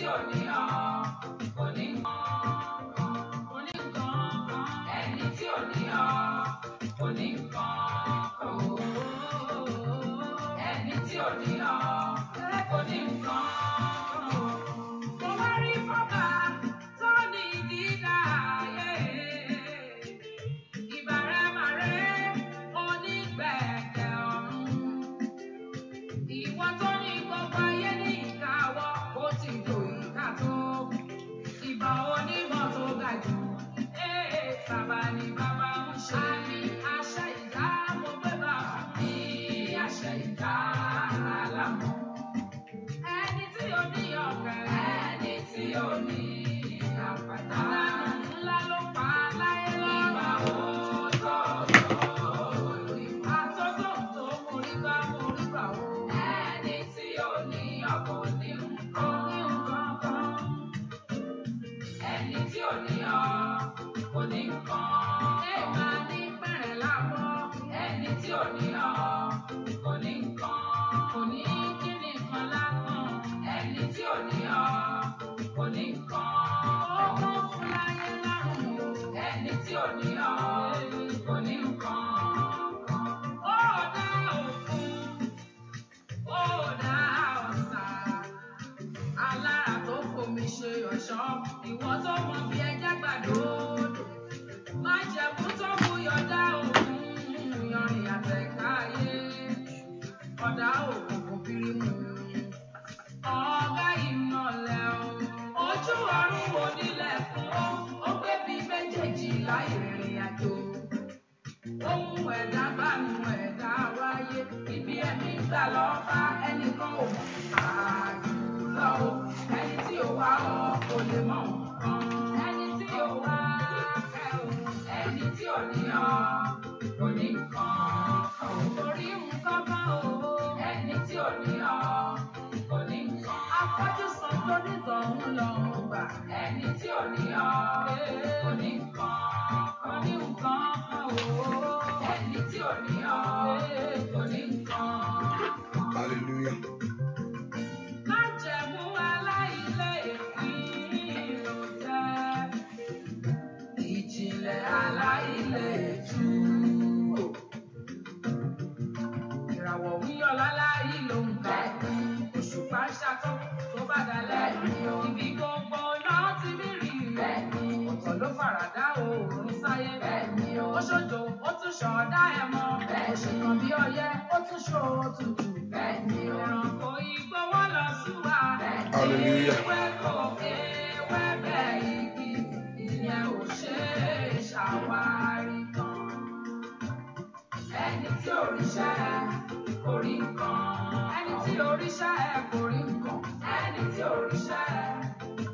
tí ò ní ọ kò ní nǹkan. Ẹni tí ò ní ọ kò ní nǹkan. Ẹni tí ò ní ọ kò ní nǹkan. Mo wá rí bọ́bà tó ní dídá ayé. Ìbàrẹ̀màrẹ̀ onígbẹ̀kẹ̀ ọ̀run. Ìwọ tó ní gbogbo ayé ní ìkáwọ́, ó ti tò ìka tó. Ìbà onímọ̀ tó ga jù. Bàbá ni bàbá ń ṣe. Àmì àṣẹ ìdá mo gbé bàbá mi. Àṣẹ ìdá alámọ̀. Ẹni tí ó ní ọ̀kẹ́. Ẹni tí ó ní àpáta. Ìlànà ńlá ló pa láyé lọ. Ìgbà òótọ́ ìgbà tó tó mo rí gbà ó. Ẹni tí ó ní ọkọ̀ ní nǹkan kan. Ẹni tí ò ní ọ kò ní nǹkan. Ẹ máa ní pẹ̀rẹ̀ lábọ́. Ẹni tí ò ní ọ kò ní nǹkan. Kò ní kíni kan lápọ̀n. Ẹni tí ò ní ọ kò ní nǹkan. Ó mọ́ fún láyé lọ́rùn o. Ẹni tí ò ní ọ kò ní nǹkan. Ó dá òkun, ó dá ọ̀sà. Alára tó fomi ṣe ọ̀ṣọ́. Ìwọ tó mọ bí ẹja gbàdódò. Májẹ̀mú tó buyọ̀ dá òkun. Yanrìn àtẹ̀ká ayé. Ọ̀dà òkùnkùn bírímù. Ọ̀gá ìmọ̀lẹ̀ o. Ojú ọ̀run wo nílẹ̀ fún ó. Ó gbé bí méjèèjì láì rìnrìn àjò. Ohun ẹ̀dá bá nu ẹ̀dá wáyé. Ibi ẹ̀mí gbà lọ bá ẹnìkan ò mọ̀. Àjùlọ o. Ẹni tí ò wá ọ kò lè mọ̀ nǹkan. Ẹni tí ò wá kẹ́ o. Ẹni tí ò ní ọ kò ní nǹkan. Kò rí nǹkan kan o. Ẹni tí ò ní ọ kò ní nǹkan. Afọ́jú san tó nítọ̀hún lọ gbà. Ẹni tí ò ní ọ kò ní nǹkan. Kò ní nǹkan kan o. Ẹni tí ò ní ọ kò ní nǹkan. Hallelujah. Májẹ̀mú aláìlẹ́ẹ̀fín ló jẹ́. Ìjìnlẹ̀ aláìlẹ́ẹ̀tú. Ìràwọ̀ wíyọ̀ láláì ló ń kà. Òṣùpá ṣàtọ̀ tó bá dalẹ̀. Ibi gbogbo náà ti bí rí rẹ̀. Ọ̀tọ̀ ló faradà oòrùn sáyé. Ó ṣojo, ó tún ṣọ̀ọ́dá ẹ̀ mọ́. Ó ṣe kan bí ọyẹ́, ó tún ṣó òtútù. Ẹranko igbó wọ́n lọ súwà. Hallelujah. Ewé kò ewé bẹ́ẹ̀ igi. Ìyẹn ò ṣe é ṣàwárí tán. Ẹni tí òrìṣà ẹ̀ kò rí nǹkan. Ẹni tí òrìṣà ẹ̀ kò rí nǹkan. Ẹni tí òrìṣà ẹ̀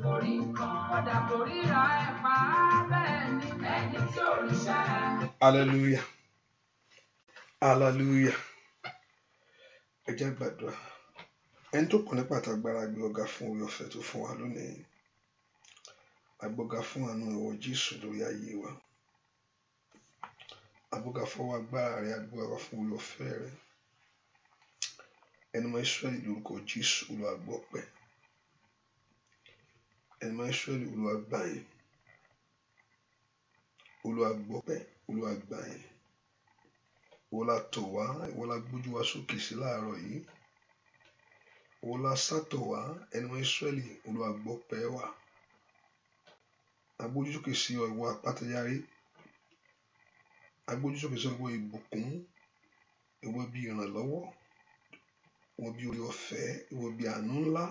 kò rí nǹkan. Kódà kò ríra ẹ̀ pa á bẹ́ẹ̀ ni. Ẹni tí òrìṣà ẹ̀. Hallelujah. Hallelujah. Ẹ jẹ́ gbàdúrà. Ẹni tó kù ní pàtàgbára gbé ọ̀gá fún orí ọ̀fẹ́ tó fún wa lónìí. Agbọ́gá fún àánú ìwọ Jésù lórí ayé wa. Agbọ́gá fọwọ́ agbára rẹ̀, agbọ́gá fún orí ọ̀fẹ́ rẹ̀. Ẹni mọ Ísírẹ́lì lórúkọ Jésù Olúwa gbọpẹ́. Ẹni mọ Ísírẹ́lì Olúwa gbà yín. Olúwa gbọpẹ́, Olúwa gbà yín. Ìwọ la tọ̀ wá, ìwọ la gbójú wa sókè sí láàárọ̀ yìí. Ìwọ la sátọ̀ wá, ẹni mọ Ísírẹ́lì Olúwa gbọpẹ́ wa. Agbójú sókè sí ọ ìwọ àpáta ayérayé. Agbójú sókè sí ọ ìwọ ìbùkún, ìwọ bí ìrànlọ́wọ́, ìwọ bí orí ọ̀fẹ́, ìwọ bí àánú ńlá.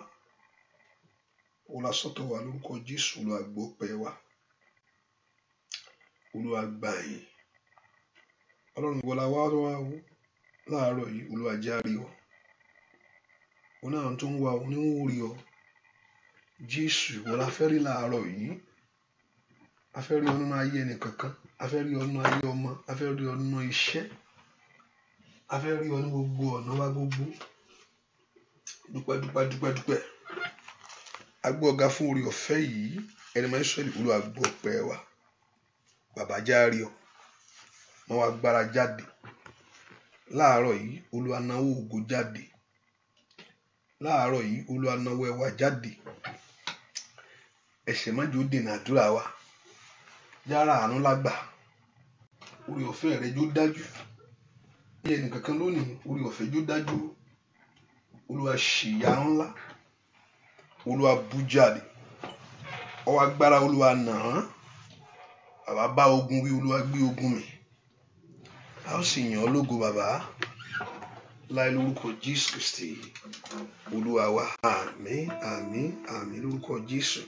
Ìwọ la sátọ̀ wá lórúkọ Jésù Olúwa gbọpẹ́ wa. Olúwa gbà yín. Ọlọ́run ìwọ la wá wá o láàárọ̀ yìí. Olúwa jẹ́ á rí ọ. Òun náà tó ń wá ọ ní ń rí ọ. Jésù ìwọ la fẹ́ rí láàárọ̀ yìí. A fẹ́ rí ọ nínú ayé ẹnìkankan. A fẹ́ rí ọ nínú ayé ọmọ. A fẹ́ rí ọ nínú iṣẹ́. A fẹ́ rí ọ ní gbogbo ọ̀nà wa gbogbo. Dúpẹ́. A gbé ọ̀gá fún orí ọ̀fẹ́ yìí. Ẹni mọ Ísírẹ́lì Olúwa gbọpẹ́ wa. Bàbá jẹ́ á rí ọ. Mọ wá agbára jáde. Láàárọ̀ yìí Olúwa nawó ògo jáde. Láàárọ̀ yìí Olúwa nawó ẹwà jáde. ẹ̀ṣẹ̀ má jò dènà àdúrà wa yára àánú lágbà orí ọ̀fẹ́ rẹ jó dájú ní ẹnìkankan lónìí orí ọ̀fẹ́ jó dájú Olúwa ṣìyanu ńlá Olúwa bú jáde ọwọ́ agbára Olúwa nà án bàbá bá ogun wí Olúwa gbé ogun mì a ó sì yàn ọ́ lógo bàbá láì lórúkọ Jésù Kristi Olúwa wa àmín àmín àmín lórúkọ Jésù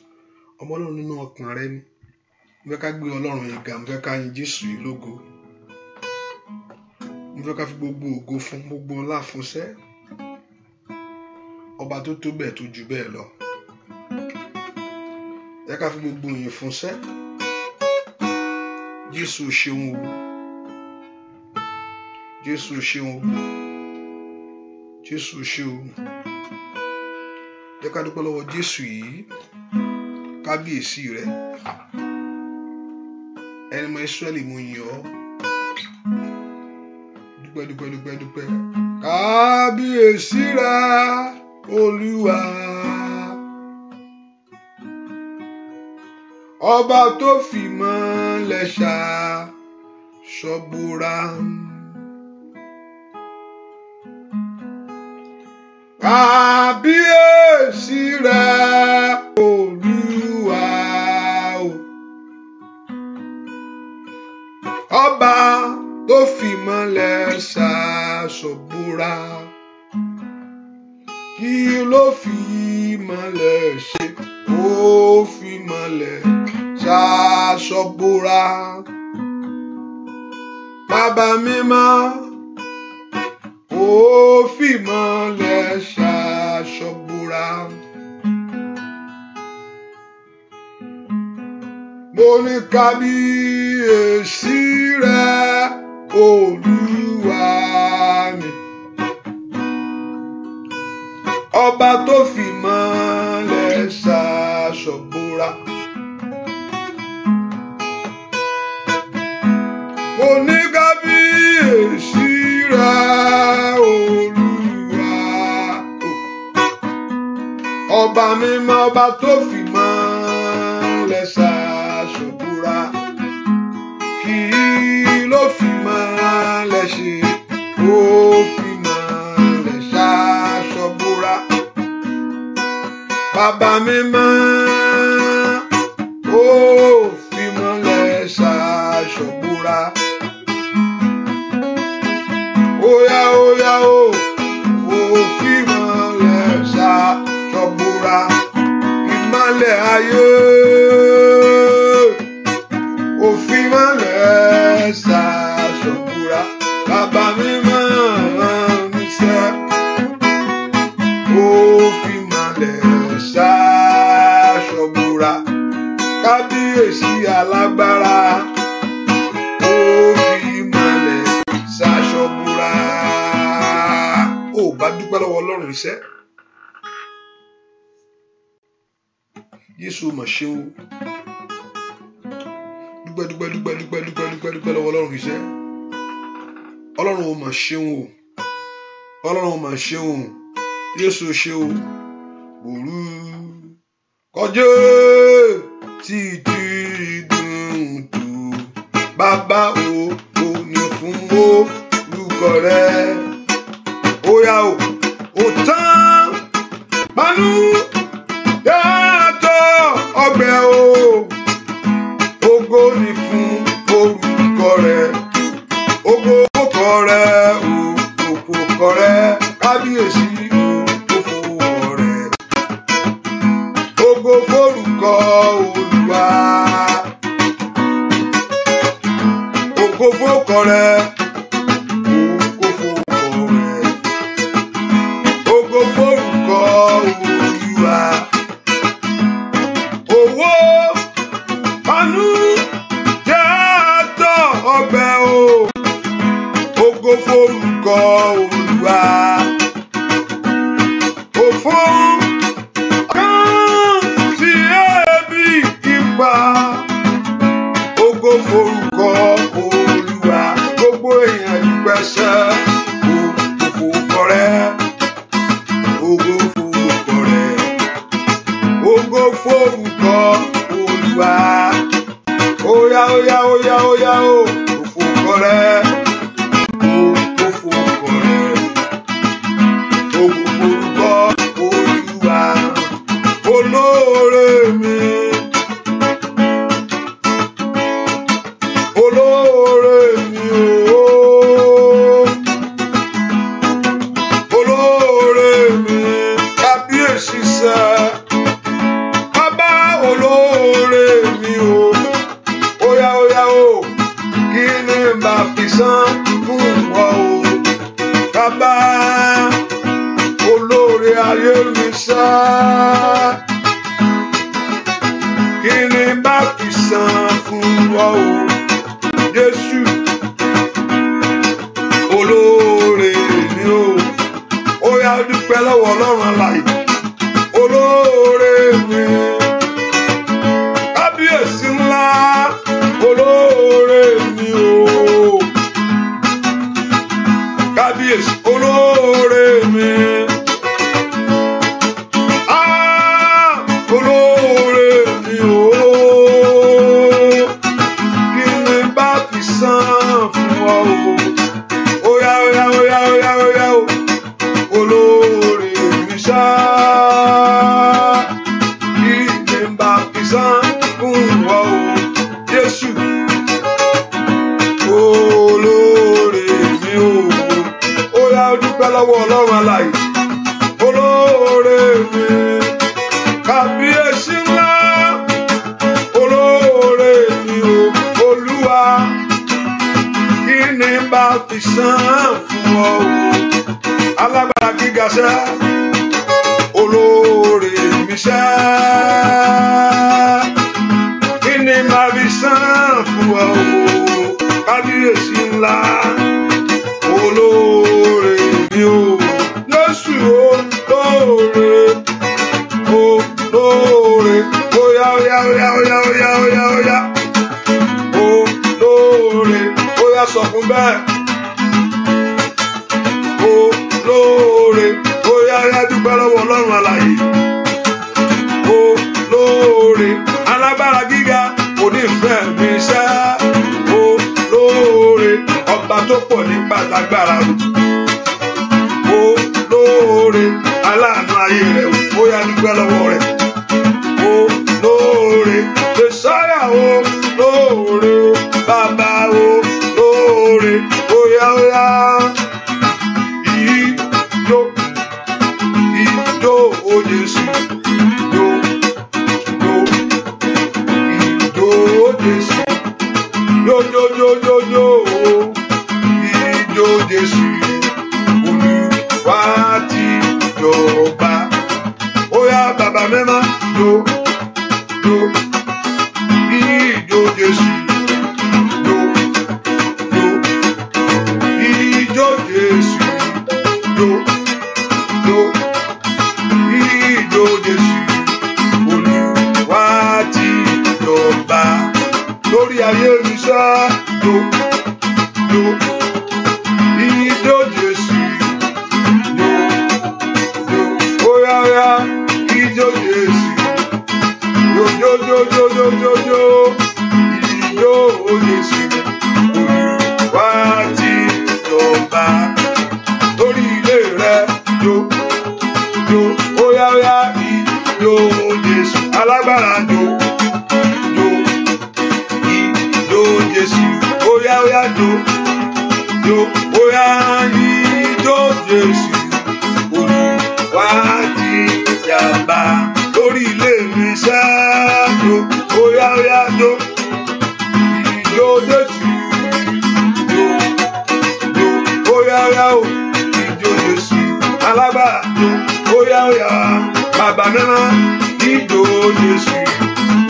ọmọ Ọlọ́run nínú ọkàn rẹ ni mo fẹ́ ká gbé Ọlọ́run yìí ga mo fẹ́ ká yin Jésù yìí lógo mo fẹ́ ká fi gbogbo ògo fún gbogbo ọlá fún sẹ́ ọba tó tó bẹ́ẹ̀ tó jù bẹ́ẹ̀ lọ ẹ ká fi gbogbo yìn fún sẹ́ Jésù ṣeun o Jésù ṣeun o Jésù ṣeun jẹ́ ká dúpẹ́ lọ́wọ́ Jésù yìí kábíyèsí rẹ ẹni mọ Ísírẹ́lì mo yìn ọ́ dúpẹ́ dúpẹ́ dúpẹ́ dúpẹ́ kábíyèsí rẹ Olúwa ọba tó fìmọ́lẹ̀ ṣàṣọ́bùrà kábíyèsí rẹ Olúwa ọba tó fìmọ́lẹ̀ ṣàṣọ́bùrà kí ló fi ìmọ́lẹ̀ ṣe ó fìmọ́lẹ̀ ṣàṣọ́bùrà bàbá mímọ́ ó fìmọ́lẹ̀ ṣàṣọ́bùrà mo ní kábíyèsí rẹ Olúwa mi ọba tó fìmọ́lẹ̀ ṣàṣọ́bùrà mo ní kábíyèsí rẹ Olúwa ọba mímọ́ ọba tó fìmọ́lẹ̀ ṣàṣọ́bùrà kí ló fìmọ́lẹ̀ ṣe ó fìmọ́lẹ̀ ṣàṣọ́bùrà bàbá mímọ́ ó fìmọ́lẹ̀ ṣàṣọ́bùrà óyá óyá ó fìmọ́lẹ̀ ṣàṣọ́bùrà ìmọ́lẹ̀ ayé ó fìmọ́lẹ̀ ṣàṣọ́bùrà bàbá mímọ́ níṣẹ́ ó fìmọ́lẹ̀ ṣàṣọ́bùrà kábíyèsí alágbára ó fìmọ́lẹ̀ ṣàṣọ́bùrà ó bá dúpẹ́ lọ́wọ́ Ọlọ́run iṣẹ́ Jésù mà ṣeun dúpẹ́ dúpẹ́ dúpẹ́ dúpẹ́ dúpẹ́ dúpẹ́ dúpẹ́ lọ́wọ́ Ọlọ́run iṣẹ́ Ọlọ́run ó mà ṣeun o Ọlọ́run ó mà ṣeun Jésù ṣeun òru kọjá tí dídùn tó bàbá o ní fún orúkọ rẹ óyá o tán pánú yàtọ̀ ọgbẹ́ o ògo ní fún orúkọ rẹ ògo orúkọ rẹ òkòkò rẹ kábíyèsí òfòwò rẹ ògo forúkọ Olúwa ògo forúkọ rẹ òkòkò rẹ ògo forúkọ Olúwa owó àánú jẹ́ ọgbẹ́ o ògo forúkọ Olúwa òfò kan tí ẹbí ipa ògo forúkọ Olúwa gbogbo ògo forúkọ Olúwa. Óyá óyá óyá óyá o, òfòkọ rẹ̀, òfòkọ rẹ̀, ògo forúkọ Olúwa. Olóore mi, olóore mi o, olóore mi, kábíyèsí sẹ́, bàbá olóore mi o. Óyá óyá o, kí ni bá fi san fún ọ o, bàbá olóore ayé mi sẹ́. Kí ni bá fi san fún ọ o, Jésù olóore mi o. Ó yá dúpẹ́ lọ́wọ́ Ọlọ́run alààyè, olóore mi, kábíyèsí ńlá, olóore mi o, kábíyèsí olóore mi. Olóore mi o, kí ni bá fi san fún ọ o. Óyá óyá óyá óyá óyá o, olóore mi ṣá, kí ni bá fi san fún ọ o, Jésù olóore mi o. Óyá dúpẹ́ lọ́wọ́ Ọlọ́run alààyè, olóore mi, kábíyèsí ńlá, olóore mi o, Olúwa, kí ni bá fi san fún ọ o, alágbára gíga ṣá, olóore mi ṣá, kí ni bá fi san fún ọ o, kábíyèsí ńlá, olóore mi o, Jésù olóore. Olóore, óyá óyá óyá óyá óyá óyá óyá, olóore, óyá sọ fún bẹ́ẹ̀. Olóore, óyá óyá dúpẹ́ lọ́wọ́ Ọlọ́run alààyè. Olóore, alágbára gíga, onífẹ́ mi ṣá. Olóore, ọba tó pọ̀ ní pàtàgbára. Olóore, aláàánú ayé rẹ̀, óyá dúpẹ́ lọ́wọ́ rẹ̀. Olóore, Mèsáyà olóore, Bàbá olóore, óyá óyá. Ijó, ijó o Jésù, ijó, ijó, ijó o Jésù, jó jó jó jó jó, ijó Jésù, Olúwa ti jọba. Óyá bàbá mẹ́má, jó, jó, ijó Jésù, jó, jó, ijó Jésù, jó, jó, ijó Jésù, Olúwa ti jọba. Lórí ayé mi ṣá, jó, jó, ijó Jésù, jó, jó, óyá óyá. Ijó Jésù, yo yo yo yo yo yo yo, ijó Jésù, Olúwa ti jọba. Lórí ilé rẹ̀, yo yo, óyá óyá, ijó Jésù, alágbára yo yo, ijó Jésù, óyá óyá yo yo, óyá ijó Jésù, Olúwa ti jọba. Lórí ilé mi ṣáájú, óyá óyá jó, ijó Jésù, jó jó, óyá óyá o, ijó Jésù, alágbára jó, óyá óyá, bàbá mẹ́má, ijó Jésù,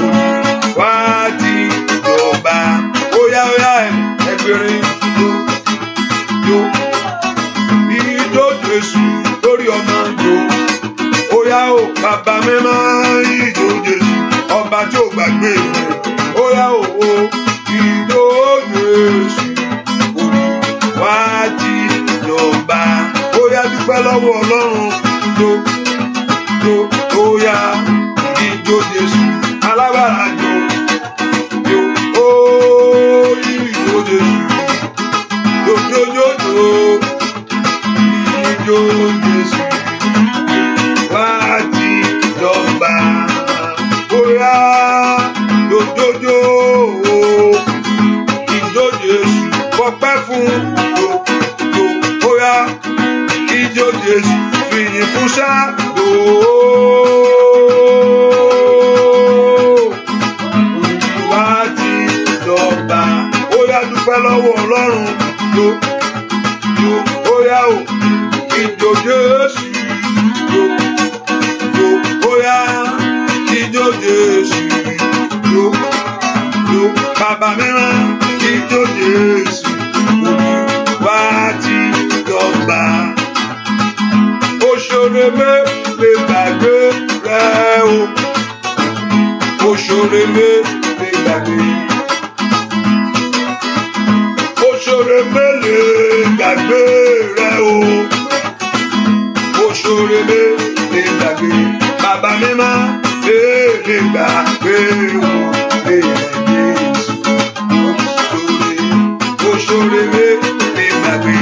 Olúwa ti jọba. Óyá óyá ẹgbẹ̀rin jó jó, ijó Jésù, lórí ọmọ jó. Óyá o, bàbá mẹ́má, ijó Jésù, ọba tí ò gbàgbé rẹ̀. Óyá o, ijó Jésù, Olúwa ti jọba. Óyá dúpẹ́ lọ́wọ́ Ọlọ́run, jó jó, óyá ijó. ijó Jésù alágbára jó ó ijó Jésù jójójójó ijó Jésù wá ti jọba bóyá jójójó ijó Jésù fọpẹ́ fún jòjò bóyá ijó Jésù fìyìn fún ṣáàdó wá ti jọba bóyá dúpẹ́ lọ́wọ́ Ọlọ́run jó bóyá o ijó Jésù jó bóyá ijó Jésù jó bàbá mìíràn ijó Jésù wá ti jọba òṣèré lè gbàgbé rẹ o òṣèré lè gbàgbé òṣèré lè gbàgbé rẹ o òṣèré lè gbàgbé bàbá mímọ́ lè gbàgbé o lè òṣèré lè gbàgbé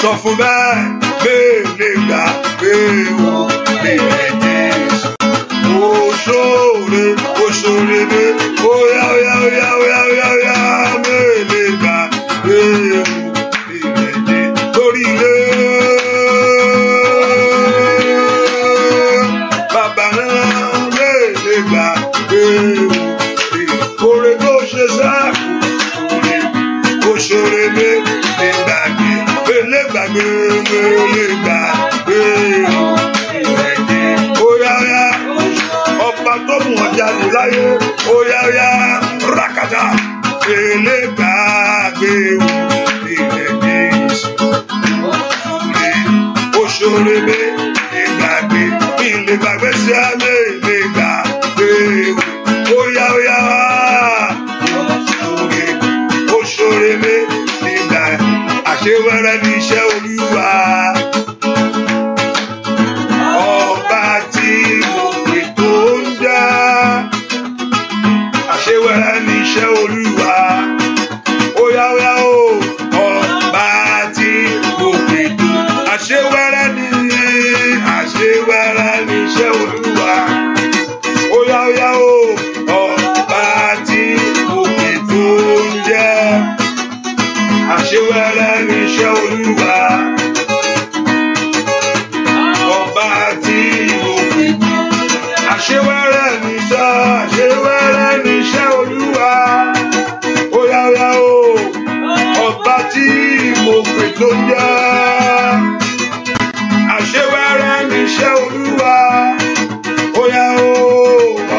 sọ fún bẹ́ẹ̀ lè gbàgbé o lè òṣèré lè óyá lè gbàgbé o lè lórí ilé bàbá náà lè gbàgbé o oore tó ṣe sáàkù òṣèré lè gbàgbé lè gbàgbé o óyá ọba tó mú ọ jáde láyé óyá rákàtà lè gbàgbé o òṣèré lè gbàgbé ilé gbàgbé sí àlè lè gbàgbé o óyá òṣèré lè gbàgbé àṣewẹ́rẹ́ ní iṣẹ́ Olúwa ọba tí mo pè tó ń dá àṣewẹ́rẹ́ ní iṣẹ́ Olúwa óyá o ọba tí mo pè tó àṣewẹ́rẹ́ ní iṣẹ́ Olúwa óyá o ọba tí mo pè tó ń jẹ́ àṣewẹ́rẹ́ ní iṣẹ́ Olúwa ọba tí mo pè àṣewẹ́rẹ́ ní iṣẹ́ Olúwa óyá o ọba tí mo pè tó ń jẹ́ àṣewẹ́rẹ́ ní iṣẹ́ Olúwa óyá o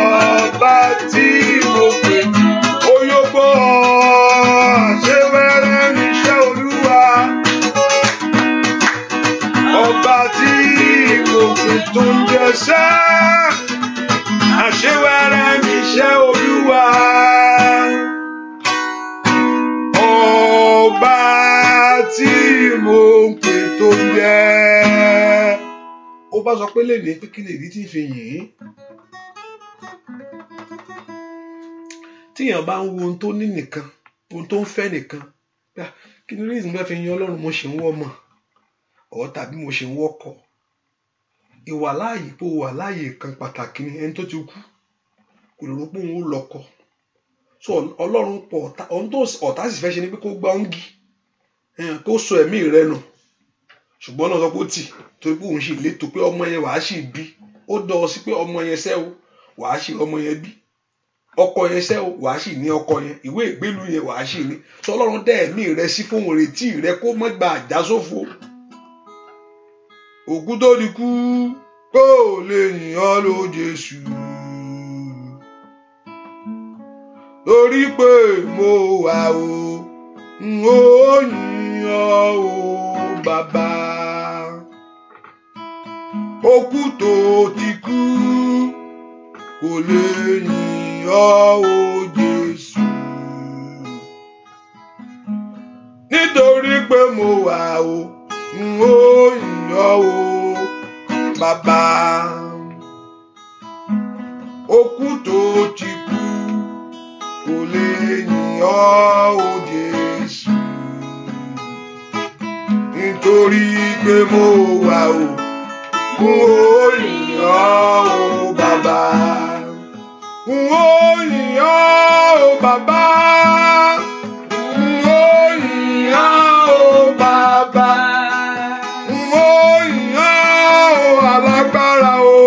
ọba tí mo pè oyógbó àṣewẹ́rẹ́ ní iṣẹ́ Olúwa ọba tí mo pè tó ń jẹ́ sẹ́ àṣewẹ́rẹ́ ní iṣẹ́ Olúwa ọba tí mo pè tó ń jẹ́. Ó bá sọ pé lè ní pé kí lè rí tí ń fi yìn tíyàn bá ń wo ohun tó ní nìkan ohun tó ń fẹ́ nìkan kí ni reason bá fi yan Ọlọ́run mo ṣe ń wọ́ ọmọ ọ̀ tàbí mo ṣe ń wọ́kọ̀ ìwà láàyè pé ó wà láàyè kan pàtàkì ni ẹni tó ti kú kò lè rò pé òun ó lọ́kọ so Ọlọ́run pọ̀ ohun tó ọ̀tá sì fẹ́ ṣe ni pé kó gbá òǹgì kó sọ ẹ̀mí rẹ nù ṣùgbọ́n náà sọ pé ó tì torí pé òun sì létò pé ọmọ yẹn wàá sì bí ó dọ̀ ọ sí pé ọmọ yẹn sẹ́wọ́ wàá sì ọmọ yẹn bí ọkọ yẹn sẹ́wọ́ wàá sì ní ọkọ yẹn ìwé ìgbélú yẹn wàá sì ní sọ Ọlọ́run dẹ́ ẹ̀mí rẹ sí fún ìrètí rẹ kó má gba àjásófo òkú tó di kú kó lè yìn ọ́ ló Jésù lórí pé mo wà o n ó yìn ọ́ o bàbá òkú tó ti kú kò lè yìn ọ́ o Jésù nítorí pé mo wà o n ó yìn ọ́ o bàbá òkú ọ́ o Jésù, nítorí pé mo wà o, n ó yìn ọ́ o bàbá, n ó yìn ọ́ o bàbá, n ó yìn ọ́ o bàbá, n ó yìn ọ́ o alágbára o.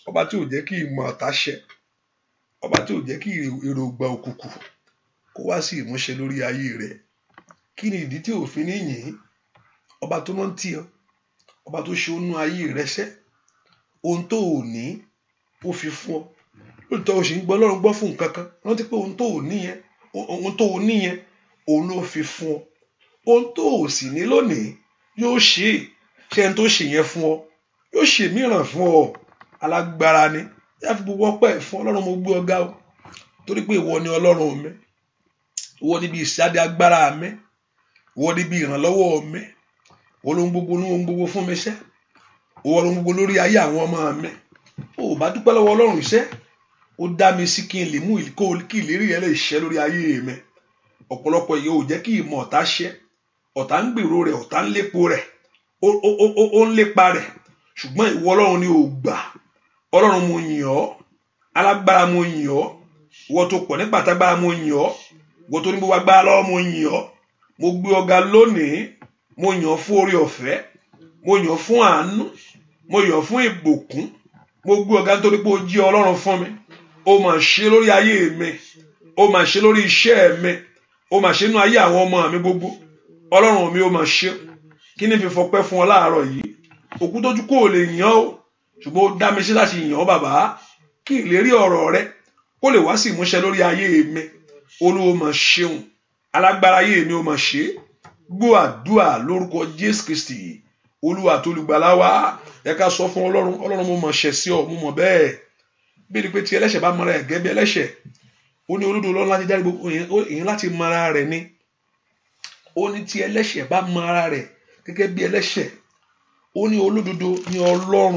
Ọba tí ò jẹ́ kí ìmọ̀ ọ̀tá ṣẹ, ọba tí ò jẹ́ kí èròǹgbà òkùnkùn kó wá sí ìmúṣẹ lórí ayé rẹ̀. Kí ni ìdí tí ò fi ní yìn? Ọba tó mọ́ ń tì ọ́, ọba tó ṣe ònú ayé rẹ̀ ṣẹ́, ohun tó ò ní ó fi fún ọ. Lóòótọ́ o sì ń gbọ́ Ọlọ́run gbọ́ fún nǹkan kan, rántí pé ohun tó ò ní yẹn òun ló fi fún ọ. Ohun tó ò sì ní lónìí yóò ṣe ẹni tó ṣe yẹn fún ọ yóò ṣe mìíràn fún ọ. Alágbára ni, yá fi gbogbo ọpẹ́ fún Ọlọ́run. Mo gbé ọ̀gá o, torí pé ìwọ ni Ọlọ́run mi, ìwọ níbi ìsáde agbára mi, ìwọ níbi ìrànlọ́wọ́ mi, ìwọ lóhun gbogbo fún mi ṣẹ́, ìwọ lóhun gbogbo lórí ayé àwọn ọmọ mi. O bá dúpẹ́ lọ́wọ́ Ọlọ́run iṣẹ́, ó dá mi sí kí n lè mú kí ìlérí yẹn lè ṣẹ lórí ayé mi. Ọ̀pọ̀lọpọ̀ yìí ò jẹ́ kí ìmọ̀ ọ̀tá ṣẹ, ọ̀tá ń gbèrò rẹ̀, ọ̀tá ń lépo rẹ̀, ó ń lépa rẹ̀, ṣùgbọ́n ìwọ Ọlọ́run ni ò gbà. Ọlọ́run mo yìn ọ́, alágbára mo yìn ọ́, ìwọ tó pọ̀ nípa tágbára mo yìn ọ́, ìwọ tó ní gbogbo agbára lọ́wọ́ mo yìn ọ́. Mo gbé ọ̀gá lónìí, mo yìn ọ́ fún oore ọ̀fẹ́, mo yìn ọ́ fún àánú, mo yìn ọ́ fún ìbùkún. Mo gbé ọ̀gá nítorí pé o jẹ́ Ọlọ́run fún mi. O mà ṣe lórí ayé mi, o mà ṣe lórí iṣẹ́ mi, o mà ṣe nínú ayé àwọn ọmọ mi gbogbo. Ọlọ́run mi o mà ṣe. Kí ni fi fọpẹ́ fún ọ láàárọ̀ yìí? Òkú tójú kò lè yìn ọ́ o, ṣùgbọ́n ó dá mi sí láti yìn ọ́ bàbá, kí ìlérí ọ̀rọ̀ rẹ kó lè wá sí ìmúṣẹ lórí ayé mi. Olúwa mà ṣeun, alágbára ayé mi o mà ṣe. Gbọ́ àdúà lórúkọ Jésù Kristi, Olúwa àti olùgbàlà wa. Ẹ ká sọ fún Ọlọ́run, Ọlọ́run mo mà ṣẹ̀ sí ọ, mo mọ̀ bẹ́ẹ̀. Bí ni pé tí ẹlẹ́ṣẹ̀ bá mọra ẹ̀ gẹ́gẹ́ bí ẹlẹ́ṣẹ̀, ó ní olódodo Ọlọ́run láti dárí gbogbo èèyàn láti mọra rẹ̀ ni. Ó ní tí ẹlẹ́ṣẹ̀ bá mọra rẹ̀ gẹ́gẹ́ bí ẹlẹ́ṣẹ̀, ó ní olódodo ní Ọlọ́run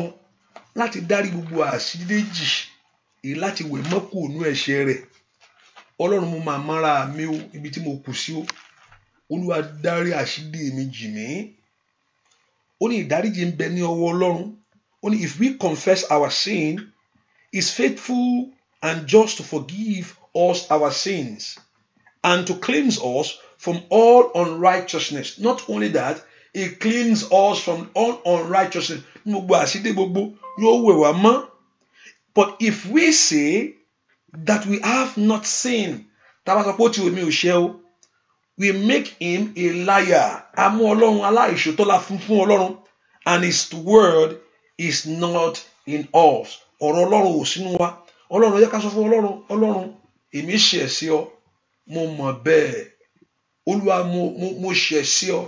láti dárí gbogbo àṣíríjì èyí láti wẹ̀ mọ́ kúrò nínú ẹ̀ṣẹ̀ rẹ̀. Ọlọ́run mo máa mọ́ra mi o, ibi tí mo kù sí o. Olúwa dárí àṣírí mi jì mí. Ó ní ìdáríjì ń bẹ ní ọwọ́ Ọlọ́run. Ó ní if we confess our sin, he is faithful and just to forgive us our sins and to cleanse us from all unrighteousness. Not only that, he cleans us from all unrighteousness. Gbogbo àṣírí gbogbo yóò wẹ̀ wá mọ́. But if we say that we have not sinned, tábà sọ pé ó ti omi ò ṣe o, we make him a liar. A mú Ọlọ́run aláìṣòótọ́ la fún Ọlọ́run, and his word is not in us. Ọ̀rọ̀ Ọlọ́run ò sínú wa. Ọlọ́run yẹ ká sọ fún Ọlọ́run, Ọlọ́run èmi ṣẹ̀ sí ọ, mo mọ̀ bẹ́ẹ̀. Olúwa mo ṣẹ̀ sí ọ.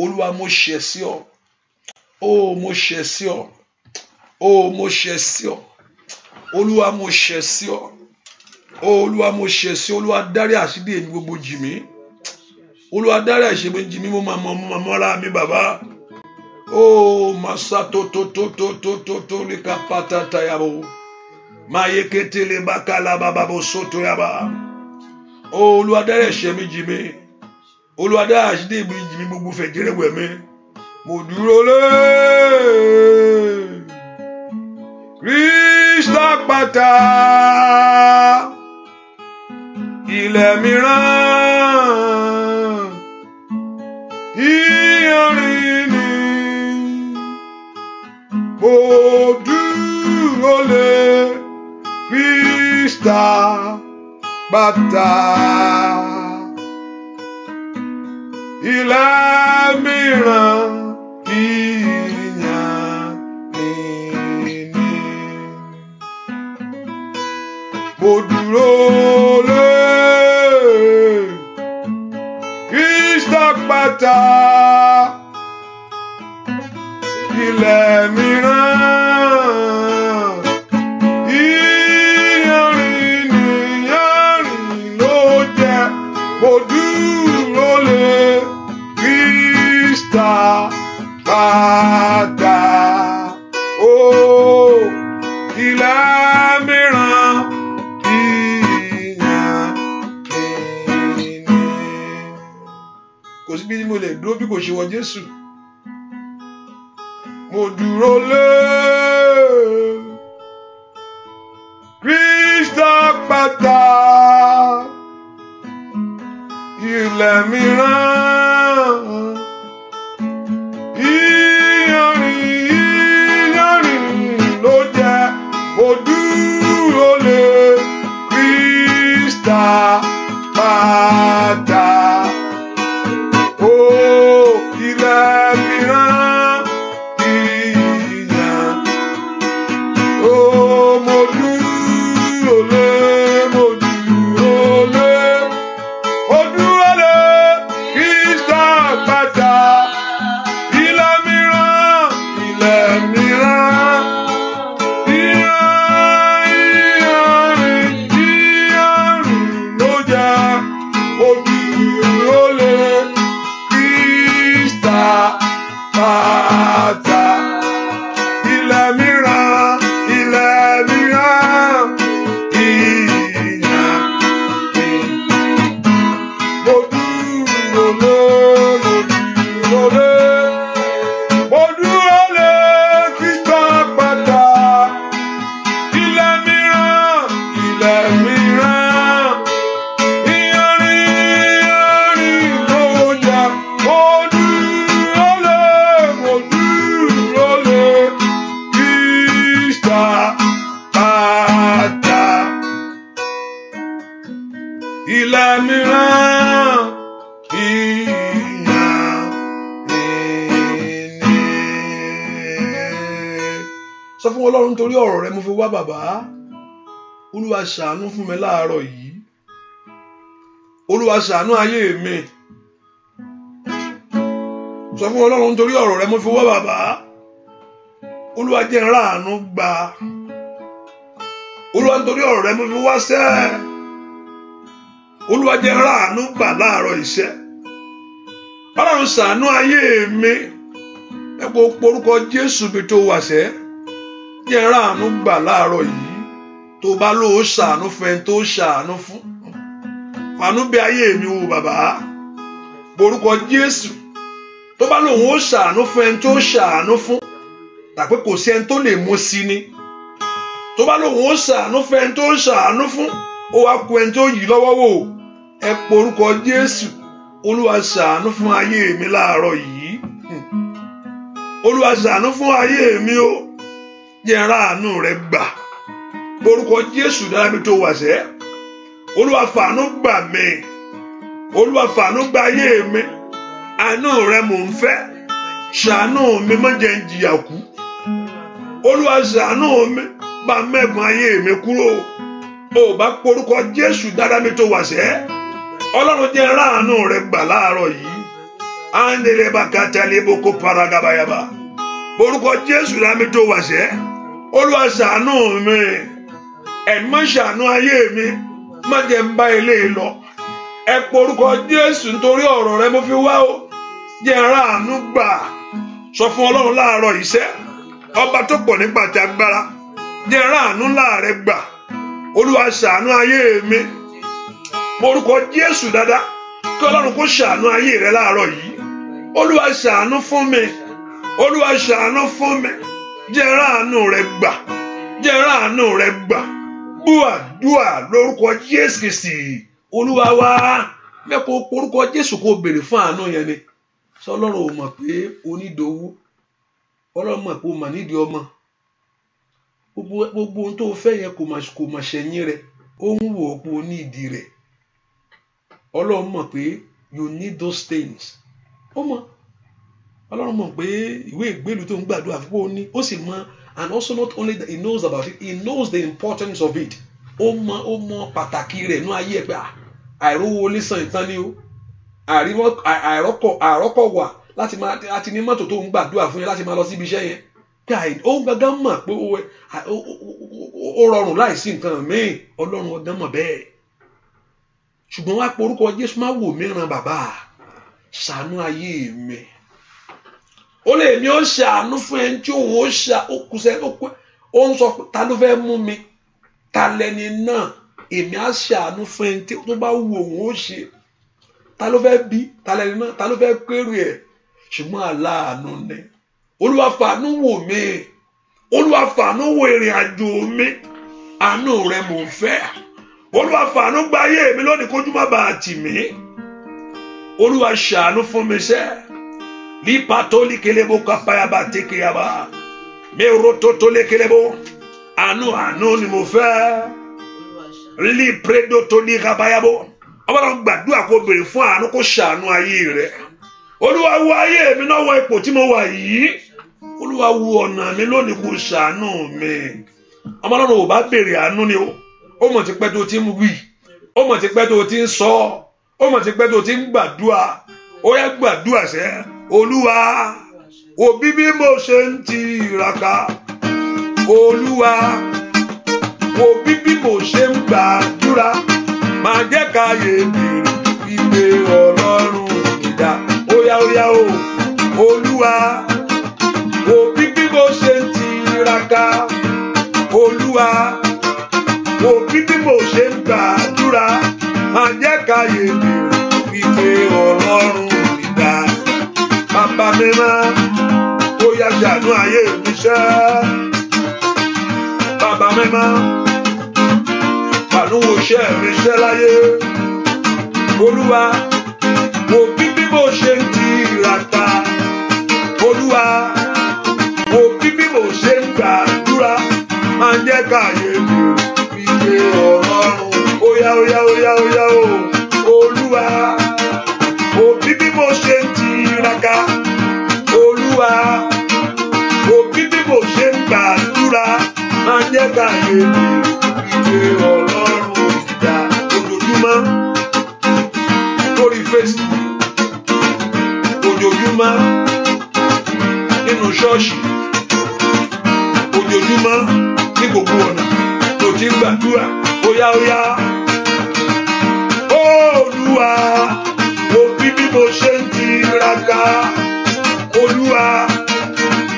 Olúwa mo ṣẹ̀ sí ọ. Oh mo ṣẹ̀ sí ọ. Oh mo ṣẹ̀ sí ọ. Olúwa mo ṣẹ̀ sí ọ. Olúwa mo ṣẹ̀ sí ọ. Olúwa dárí àṣírí èmi gbogbo jì mí. Olúwa dárí àṣírí èmi jì mí, mo máa mọ́ra mi bàbá. Oh masato to lika patata yabo. Mayekete le bakala baba bo soto yaba. Oh Olúwa dárí ẹ̀ṣẹ̀ mi jì mí. Olúwa dárí àṣírí èmi jì mí gbogbo fẹ̀jẹ̀rẹ̀ wẹ̀ mí. Mo dúró lé. pátá ilẹ̀ mìíràn iyanrìn ni mo dúró lé Kristi pátá ilẹ̀ mìíràn iyanrìn ni mo dúró lé Kristi pátá ilẹ̀ mìíràn iyanrìn ni iyanrìn ló jẹ́ mo dúró lé Kristi pátá ó ilẹ̀ mìíràn iyanrìn ni. Kò sí bí mo lè dúró bí kò ṣe wọ Jésù. Mo dúró lé Kristi pátá ilẹ̀ mìíràn iyanrìn ló jẹ́ mo dúró lé Kristi pátá ó ilẹ̀ mìíràn mo dúró lé Kristi pátá ilẹ̀ mìíràn iyanrìn ló jẹ́ mo dúró lé Kristi pátá ilẹ̀ mìíràn iyanrìn mo dúró lé Kristi pátá ilẹ̀ mìíràn iyanrìn ló jẹ́ mo dúró lé Kristi pátá ilẹ̀ mìíràn sọ fún Ọlọ́run nítorí ọ̀rọ̀ rẹ mo fi wá bàbá. Olúwa ṣàánú fún mi láàárọ̀ yìí. Olúwa ṣàánú ayé mi. Sọ fún Ọlọ́run nítorí ọ̀rọ̀ rẹ mo fi wá bàbá. Olúwa jẹ́ n ráàánú gbà. Olúwa nítorí ọ̀rọ̀ rẹ mo fi wá sẹ́. Olúwa jẹ́ n ráàánú gbà láàárọ̀ iṣẹ́. Ọlọ́run ṣàánú ayé mi. Ẹ kó porúkọ Jésù bí tó wà sẹ́. Jẹ́ n ráàánú gbà láàárọ̀ yìí. Tó bá lò ó ṣàánú fún ẹni tó ṣàánú fún. Fàánú bí ayé mi wò bàbá. Porúkọ Jésù. Tó bá lò ó ṣàánú fún ẹni tó ṣàánú fún. Tàbí kò sí ẹni tó lè mú sí ni. Tó bá lò ó ṣàánú fún ẹni tó ṣàánú fún. Ó wá kú ẹni tó yí lọ́wọ́ wò. Ẹ porúkọ Jésù. Olúwa ṣàánú fún ayé mi láàárọ̀ yìí. Olúwa ṣàánú fún ayé mi o. Jẹ́ n ráàánú rẹ gbà. Orúkọ Jésù dára bí tó wà sẹ́. Olúwa fàánú gbà mí. Olúwa fàánú gbà ayé mi. Àánú rẹ mò ń fẹ́. Ṣàánú mi má jẹ́ n jìyà kú. Olúwa ṣàánú mi. Bá mẹ́gun ayé mi kúrò. Ó bá porúkọ Jésù dára bí tó wà sẹ́. Ọlọ́run jẹ́ n ráàánú rẹ gbà láàárọ̀ yìí. Áńdélé bá kátàlé boko paragabayaba. Orúkọ Jésù dára bí tó wà sẹ́. Olúwa ṣàánú mi. Ẹ̀mọ́ ṣàánú ayé mi. Má jẹ́ n bá ilé lọ. Ẹ porúkọ Jésù nítorí ọ̀rọ̀ rẹ mo fi wá o. Jẹ́ n ráàánú gbà. Sọ fún Ọlọ́run láàárọ̀ iṣẹ́. Ọba tó pọ̀ nípa ti agbára. Jẹ́ n ráàánú láàrẹ gbà. Olúwa ṣàánú ayé mi. Porúkọ Jésù dáadáa. Kí Ọlọ́run kó ṣàánú ayé rẹ láàárọ̀ yìí. Olúwa ṣàánú fún mi. Olúwa ṣàánú fún mi. Jẹ́ n ráàánú rẹ gbà. Jẹ́ n ráàánú rẹ gbà. gbọ́ àdúrà lórúkọ Jésù Kristi Olúwa wa. Mẹ́kọ̀ọ́ orúkọ Jésù kò béèrè fún àánú yẹn ni. Sọ Ọlọ́run ò mọ̀ pé onídòwú. Ọlọ́run mọ̀ pé o mà nídìí ọmọ. Gbogbo ohun tó fẹ́ yẹn kò mà ṣẹ̀yìn rẹ̀. Ó ń wò ó pé o ní ìdí rẹ̀. Ọlọ́run mọ̀ pé you need those things. Ó mọ̀. Ọlọ́run mọ̀ pé ìwé ìgbélú tó ń gbàdúrà fún ó ní. Ó sì mọ̀, and also not only that he knows about it, he knows the importance of it. Ó mọ̀ pàtàkì rẹ̀ ní ayé ẹ̀ pé àìrówó lè san ìtàn ni o. Àìrọ́kọ̀ wà láti ní mọ́tò tó ń gbàdúrà fún yẹn láti máa lọ síbi iṣẹ́ yẹn. Ó gángan mọ̀ pé ó rọrùn láìsí nǹkan míì. Ọlọ́run ọgán mọ̀ bẹ́ẹ̀. Ṣùgbọ́n wá porúkọ Jésù máa wò mìíràn bàbá. Ṣàánú ayé mi. Ó lè mi ó ṣàánú fún ẹni tí òun ó ń sọ ta ló fẹ́ mú mi. Ta lẹni náà. Èmi á ṣàánú fún ẹni tí tó bá wù òun ó ṣe. Ta ló fẹ́ bí? Ta lẹni náà? Ta ló fẹ́ kéré ẹ̀? Ṣùgbọ́n aláàánú ni. Olúwa fàánú wò mí. Olúwa fàánú wò ìrìn àjò mi. Àánú rẹ mò ń fẹ́. Olúwa fàánú gba ayé mi lónìí kójú má bàa tì mí. Olúwa ṣàánú fún mi sẹ́. Lípa tó lékelebo kápáyàbá tékeyàbá. Mèrò tó lékelebo. Àánú ni mo fẹ́. Lí prédò tó ní kábáyàbó. Ọlọ́run gbàdúrà kó béèrè fún àánú kó ṣàánú ayé rẹ̀. Olúwa wo ayé mi náà wọ ipò tí mo wà yìí. Olúwa wo ọ̀nà mi lónìí kó ṣàánú mi. Ọlọ́run ò bá béèrè àánú ni o. Ó mọ̀ ti pẹ́ tó ti ń wí. Ó mọ̀ ti pẹ́ tó ti ń sọ. Ó mọ̀ ti pẹ́ tó ti ń gbàdúrà. Ó yá gbàdúrà sẹ́. Olúwa wo bí mo ṣe ń tiraka. Olúwa wo bí mo ṣe ń gbàdúrà. Máa jẹ́ káyé bèrè ìpè Ọlọ́run ìdá. Óyá o. Olúwa wo bí mo ṣe ń tiraka. Olúwa wo bí mo ṣe ń gbàdúrà. Máa jẹ́ káyé bèrè ìpè Ọlọ́run ìdá. Bàbá mi máa ó yá ṣàánú ayé mi ṣẹ́. Bàbá mi máa fàánú wo iṣẹ́ mi ṣẹ́ láyé. Olúwa wo bí mo ṣe ń tiraka. Olúwa wo bí mo ṣe ń gbàdúrà. Máa jẹ́ káyé mi ìpè Ọlọ́run. Óyá o. Olúwa wo bí mo ṣe ń tiraka. Olúwa wo bí mo ṣe ń gbàdúrà. Máa jẹ́ káyé mi ìpè Ọlọ́run ìdá. Ojoojúmọ́ lórí Facebook, ojoojúmọ́ nínú ṣọ́ọ̀ṣì, ojoojúmọ́ ní gbogbo ọ̀nà tó ti ń gbàdúrà. Óyá. Olúwa wo bí mo ṣe ń tiraka. Olúwa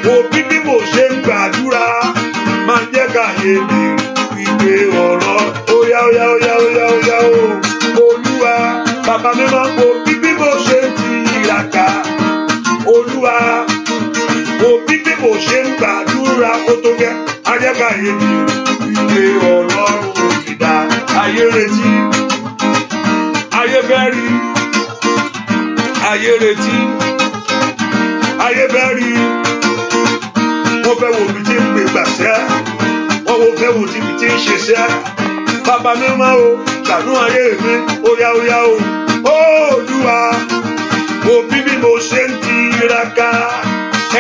wo bí mo ṣe ń gbàdúrà. Máa jẹ́ káyé mi ìpè ọ̀rọ̀. Óyá o. Olúwa bàbá mi máa wo bí mo ṣe ń tiraka. Olúwa wo bí mo ṣe ń gbàdúrà. Ó tó gẹ́ ajẹ́ káyé mi ìpè Ọlọ́run ìdá. Ayé retí. Ayé fẹ́ rí. Ayé retí. Ayé fẹ́ rí. Wọ́n fẹ́ wo bí tí ń gbé gbàṣẹ́. Wọ́n fẹ́ wo tí ń ṣiṣẹ́. Bàbá mi máa o ṣàánú ayé mi. Óyá o. Olúwa wo bí mo ṣe ń tiraka.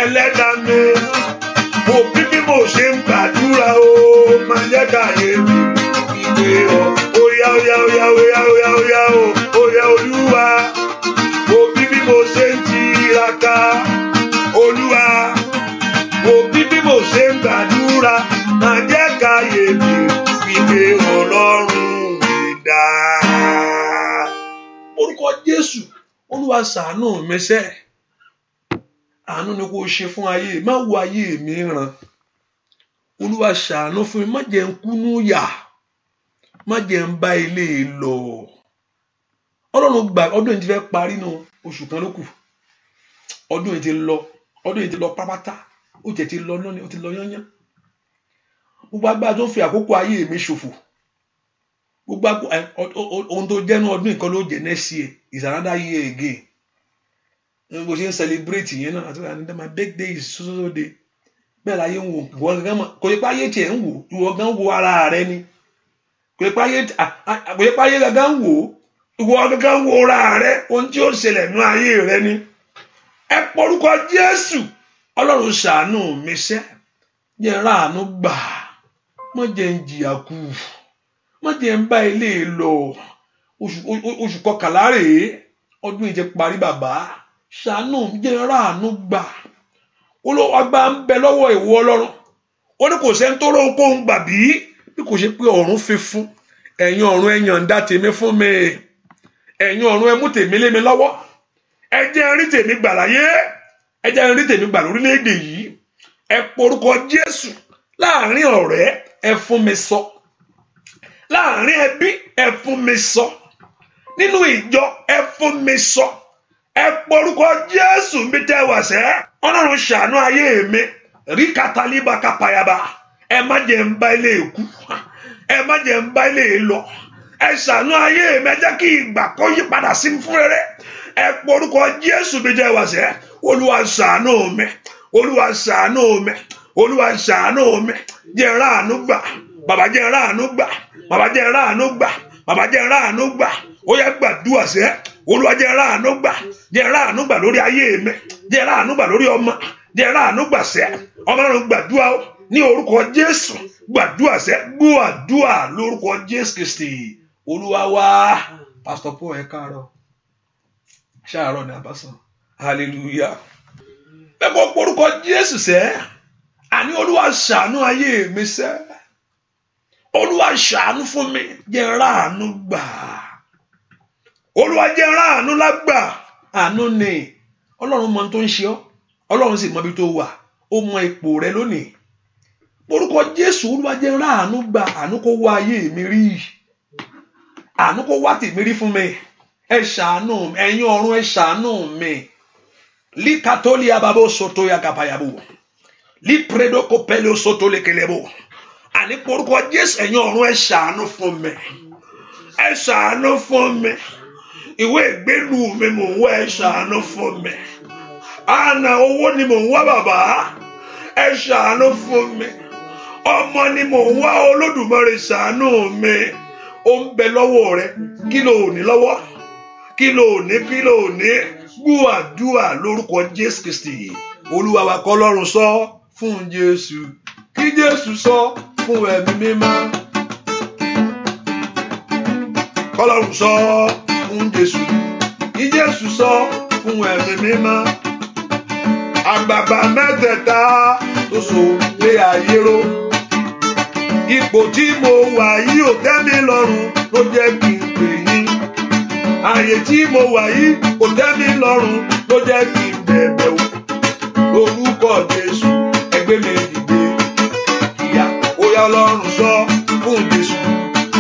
Ẹlẹ́dàá mi wo bí mo ṣe ń gbàdúrà o. Máa jẹ́ káyé mi ìpè ọ. Óyá o. Olúwa wo bí mo ṣe ń tiraka. Olúwa wo bí mo ṣe ń gbàdúrà. Máa jẹ́ káyé mi ìpè Ọlọ́run ìdá. Orúkọ Jésù. Olúwa ṣàánú mi sẹ́. Àánú ni kó ṣe fún ayé. Má wo ayé mi ràn. Olúwa ṣàánú fún mi. Má jẹ́ n kúnú yà. Má jẹ́ n bá ilé lọ. Ọlọ́run gbà ọdún yìí ti fẹ́ parí nù oṣù kan ló kù. Ọdún yìí ti lọ pápátá. Ó jẹ́ ti lọ náà ni ó ti lọ yányán. Gbogbo agbára tó ń fi àkókò ayé mi ṣòfò. gbogbo ohun tó jẹ́ ní ọdún ìkan ló jẹ́ next year is another year again bó ṣe ń celebrate yẹn náà àti àní my birthday is so day bẹ́ẹ̀ láyé ń wò ìwọ gangan kò yẹ pé ayé tiẹ̀ ń wò ìwọ gan wo ara rẹ ni kò yẹ pé ayé gangan ń wò ìwọ gangan wo ara rẹ ohun tí ó ṣẹlẹ̀ nú ayé rẹ ni ẹ porúkọ Jésù Ọlọ́run ṣàánú mi ṣẹ́ jẹ́ ráàánú gbà má jẹ́ ń jìyà kú má jẹ́ ń bá ilé lọ oṣù kọkànlá rèé ọdún ìjẹ parí bàbá ṣàánú jẹ́ ráàánú gbà olówó ń bẹ lọ́wọ́ ìwọ Ọlọ́run ó ní kò sẹ́ni tó lóhun kó ń gbà bí kò ṣe pé ọ̀run fi fún ẹ̀yin ọ̀run ẹ yọ̀ǹda tèmi fún mi ẹ̀yin ọ̀run ẹ mú tèmi lé mi lọ́wọ́ ẹ jẹ́ rí tèmi gbà láyé ẹ jẹ́ rí tèmi gbà lórílẹ̀‐èdè yìí ẹ porúkọ Jésù láàrin ọ̀rẹ́ ẹ fún mi sọ láàrin ẹbí ẹ fún mi sọ nínú ìjọ ẹ fún mi sọ ẹ porúkọ Jésù mi tẹ́ wá sẹ́ Ọlọ́run ṣàánú ayé mi rí kàtàlíbà kápáyàbá ẹ má jẹ́ ń bá ilé ikú ẹ má jẹ́ ń bá ilé lọ ẹ ṣàánú ayé mi ẹ jẹ́ kí ìgbà kó yí padà sí fún rere ẹ porúkọ Jésù mi tẹ́ wá sẹ́ Olúwa ṣàánú mi Olúwa ṣàánú mi Olúwa ṣàánú mi jẹ́ ráàánú gbà bàbá jẹ́ ráàánú gbà bàbá jẹ́ ráàánú gbà bàbá jẹ́ ráàánú gbà ó yẹ gbàdúrà sẹ́ Olúwa jẹ́ ráàánú gbà lórí ayé mi jẹ́ ráàánú gbà lórí ọmọ jẹ́ ráàánú gbà sẹ́ Ọlọ́run gbàdúrà ó ní orúkọ Jésù gbàdúrà sẹ́ gbọ́ àdúrà lórúkọ Jésù Kristi Olúwa wa Pastor Paul ẹ káàárọ̀ ṣáàárọ̀ ní abásán hallelujah bẹ́ẹ̀ kọ́ orúkọ Jésù sẹ́ àní Olúwa ṣàánú ayé mi sẹ́ Olúwa ṣàánú fún mi jẹ́ ráàánú gbà Olúwa jẹ́ ráàánú lágbà àánú ni Ọlọ́run mọ tó ń ṣe ọ́ Ọlọ́run sì mọ ibi tó wà ó mọ ipò rẹ lónìí orúkọ Jésù Olúwa jẹ́ ráàánú gbà àánú kó wá ayé mi rí àánú kó wá tèmi rí fún mi ẹ ṣàánú ẹ̀yin ọ̀run ẹ ṣàánú mi líkàtólì ababo soto yakapayabo lípredo kopelo soto lekelebo àní orúkọ Jésù ẹ̀yin ọ̀run ẹ ṣàánú fún mi ẹ ṣàánú fún mi ìwé ìgbélú mi mò ń wá ẹ ṣàánú fún mi àna owó ni mò ń wá bàbá ẹ ṣàánú fún mi ọmọ ni mò ń wá Olódùmarè ṣàánú mi ó ń bẹ lọ́wọ́ rẹ kí ló ní lọ́wọ́ kí ló ní gbọ́ àdúrà lórúkọ Jésù Kristi Olúwa wa kọ́ lọ́run sọ fún Jésù kí Jésù sọ fún ẹ̀mí mímọ́ kọ́lọ́run sọ fún Jésù kí Jésù sọ fún ẹ̀mí mímọ́ àgbààgbà mẹ́tẹ̀ẹ̀ta tó so lé ayé ró ipò tí mo wà yìí ò tẹ́ mi lọ́rùn ló jẹ́ kí n pè yín ààyè tí mo wà yìí ò tẹ́ mi lọ́rùn ló jẹ́ kí n bẹ̀bẹ̀ wò lórúkọ Jésù ẹgbẹ́ mi dìde ìyá óyá Ọlọ́run sọ fún Jésù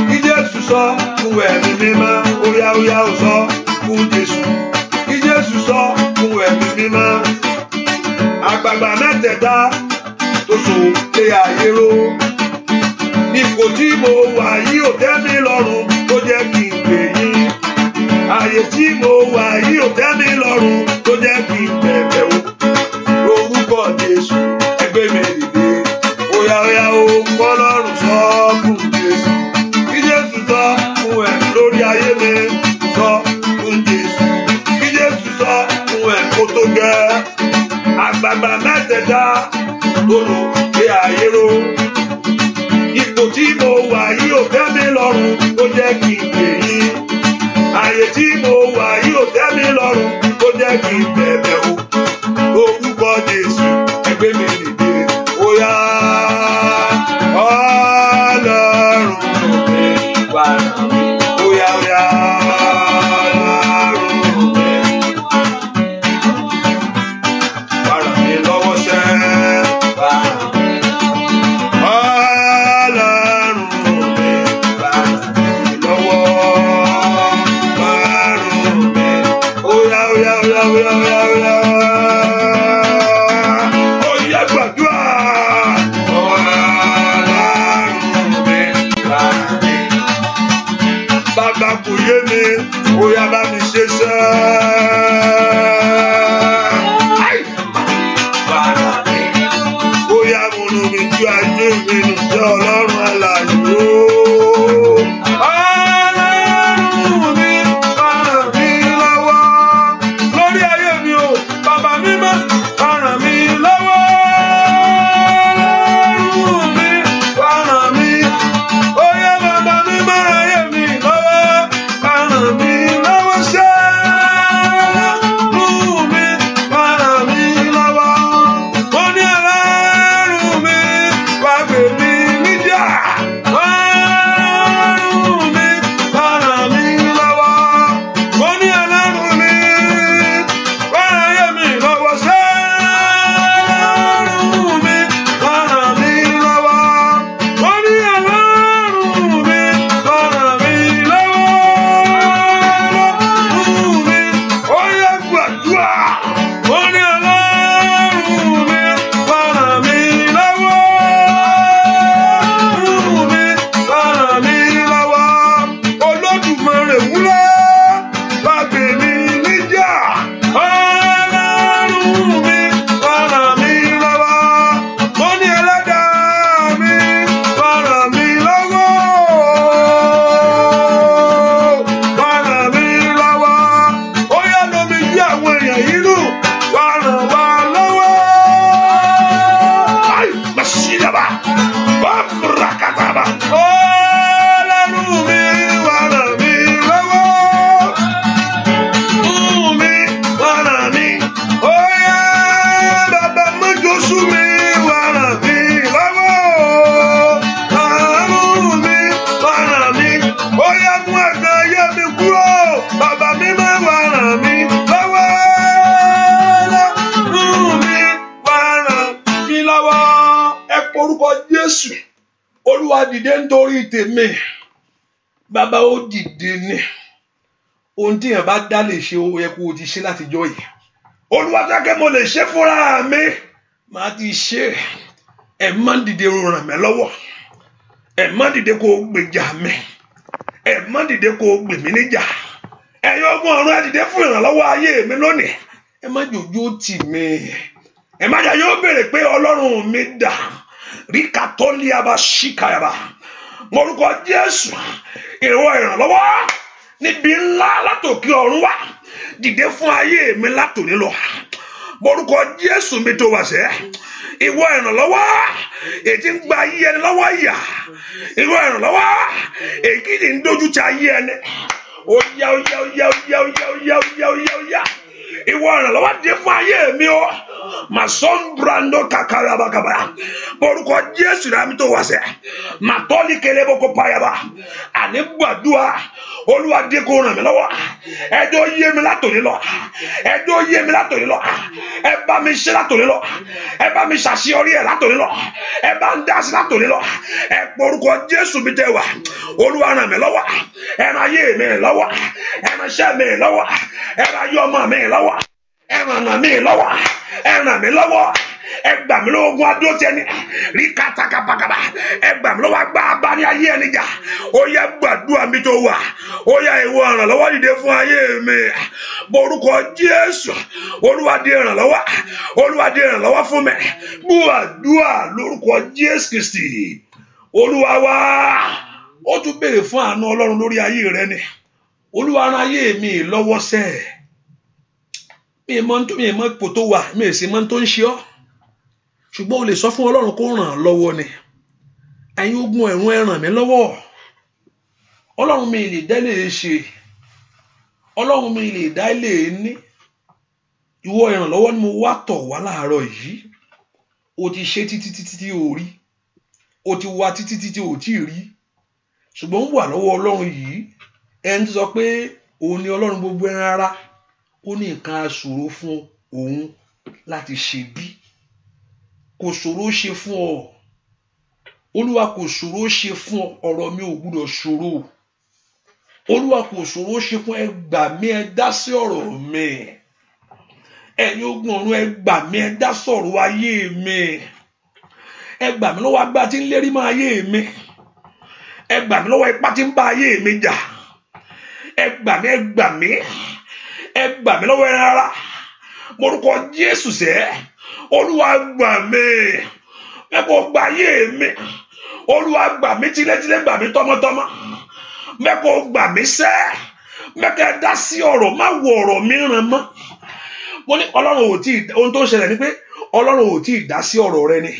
kí Jésù sọ fún ẹ̀mí mímọ́ óyá ó sọ fún Jésù kí Jésù sọ fún ẹ̀mí mímọ́ àgbààgbà mẹ́tẹ̀ẹ̀ta tó so lé ayé ró ipò tí mo wà yìí ò tẹ́ mi lọ́rùn ló jẹ́ kí n pè yín ààyè tí mo wà yìí ò tẹ́ mi lọ́rùn ló jẹ́ kí n bẹ̀bẹ̀ wò lórúkọ Jésù ẹgbẹ́ mi dìde óyá ó kọ́ lọ́rùn sọ fún Jésù kí Jésù sọ fún ẹ̀ lórí ayé mi sọ fún Jésù kí Jésù sọ fún ẹ̀ kó tó gẹ́ àgbààgbà mẹ́tẹ̀ẹ̀ta tó lò dé ayé ró ipò tí mo wà yìí ò tẹ́ mi lọ́rùn ló jẹ́ kí n pè yín ààyè tí mo wà yìí ò tẹ́ mi lọ́rùn ló jẹ́ kí n bẹ̀bẹ̀ wò lórúkọ Jésù ẹgbẹ́ mi dìde óyá Ọlọ́run mi wà óyá Ọlọ́run mi wà ràn mí lọ́wọ́ sẹ́ Oya. Dìde nítorí tèmi bàbá ó dìde ní ohun tí èèyàn bá dá lè ṣe ó yẹ kó o ti ṣe látijọ́ yìí. Olúwa jákè mo lè ṣe fúnra mi máa ti ṣe. Ẹ má dìde ràn mí lọ́wọ́, ẹ má dìde kó o gbèjà mi, ẹ má dìde kó o gbè mí níjà. Ẹ̀yin ogun ọ̀run ẹ dìde fún ìrànlọ́wọ́ ayé mi lónìí. Ẹ má jòjó tì mí, ẹ má jà yóò béèrè pé Ọlọ́run mi dà. Rikatoliaba shikayaba. Morúkọ Jésù, ìrànwọ́ ìrànlọ́wọ́ níbi ńlá látòkè ọ̀run wá dìde fún ayé mi látòní lọ. Morúkọ Jésù mi tó wà sẹ́. Ìwọ ìrànlọ́wọ́ ètí ń gba ayé ẹni lọ́wọ́ ìyà. Ìwọ ìrànlọ́wọ́ èkìtì ń dojú ti ayé ẹni. Oya oya oya oya oya oya oya oya oya. Ìwọ ìrànlọ́wọ́ dìde fún ayé mi o. Masombrando kakarabakaba. Morúkọ Jésù rà mí tó wá sẹ́. Màtọ́lì keleboko payaba. Àní gbàdúrà. Olúwa dé kó ràn mí lọ́wọ́. Ẹjọ́ yé mi látòní lọ. Ẹjọ́ yé mi látòní lọ. Ẹ bá mi ṣe látòní lọ. Ẹ bá mi ṣàṣeyọrí ẹ̀ látòní lọ. Ẹ bá ń dá sí látòní lọ. Ẹ porúkọ Jésù mi tẹ́ wà. Olúwa ràn mí lọ́wọ́. Ẹ máa yé mi lọ́wọ́. Ẹ máa ṣẹ́ mi lọ́wọ́. Ẹ máa yọ ọmọ mi lọ́wọ́. Ẹ ràn mí lọ́wọ́. Ẹ ràn mí lọ́wọ́. Ẹ gbà mí lọ́wọ́ ogun adó tẹni. Rí katakapakaba. Ẹ gbà mí lọ́wọ́ agbá abáni ayé ẹni jà. Ó yá gbàdúrà mi tó wà. Ó yá ìwọ ìrànlọ́wọ́ dìde fún ayé mi. Borúkọ Jésù. Olúwa dé ìrànlọ́wọ́. Olúwa dé ìrànlọ́wọ́ fún mi. Gbàdúrà lórúkọ Jésù Kristi. Olúwa wá. Ó tún béèrè fún àánú Ọlọ́run lórí ayé rẹ ni. Olúwa ràn ayé mi lọ́wọ́ sẹ́ẹ̀. Mi mọ̀ ipò tó wà, mi sì mọ̀ tó ń ṣe ọ́. Ṣùgbọ́n o lè sọ fún Ọlọ́run kó ràn án lọ́wọ́ ni. Ẹ̀yin ogun ẹ̀rùn ẹ ràn mí lọ́wọ́. Ọlọ́run mi lè dá lè ṣe. Ọlọ́run mi lè dá lè ní. Ìwọ ìrànlọ́wọ́ ni mo wá tọ̀ wá láàárọ̀ yìí. O ti ṣe títí o rí. O ti wá títí o tí rí. Ṣùgbọ́n wà lọ́wọ́ Ọlọ́run yìí. Ẹni tó sọ pé òun ni Ọlọ́run gbogbo ẹran ara. Ó ní nǹkan aṣòro fún òun láti ṣe bí. Kò ṣòro ṣe fún ọ. Olúwa kò ṣòro ṣe fún ọ. Ọ̀rọ̀ mi ò gbúdọ̀ ṣòro. Olúwa kò ṣòro ṣe fún ẹ gbà mí ẹ dá sí ọ̀rọ̀ mi. Ẹ̀yin ogun ọ̀run ẹ gbà mí ẹ dá sọ̀rọ̀ ayé mi. Ẹ gbà mí lọ́wọ́ agbá tí ń lérí mọ́ ayé mi. Ẹ gbà mí lọ́wọ́ ipá tí ń bá ayé mi jà. Ẹ gbà mí ẹ gbà mí. Ẹ gbà mí lọ́wọ́ ẹran ara. Morúkọ Jésù sẹ́. Olúwa gbà mí. Ẹ kò gbà ayé mi. Olúwa gbà mí tílétílé gbà mí tọmọtọmọ. Ẹ kò gbà mí sẹ́. Mẹ́kẹ́ dá sí ọ̀rọ̀ má wo ọ̀rọ̀ mìíràn mọ́. mo ní ọlọ́run ò tí ì ohun tó ń ṣẹlẹ̀ ni pé ọlọ́run ò tí ì dá sí ọ̀rọ̀ rẹ ni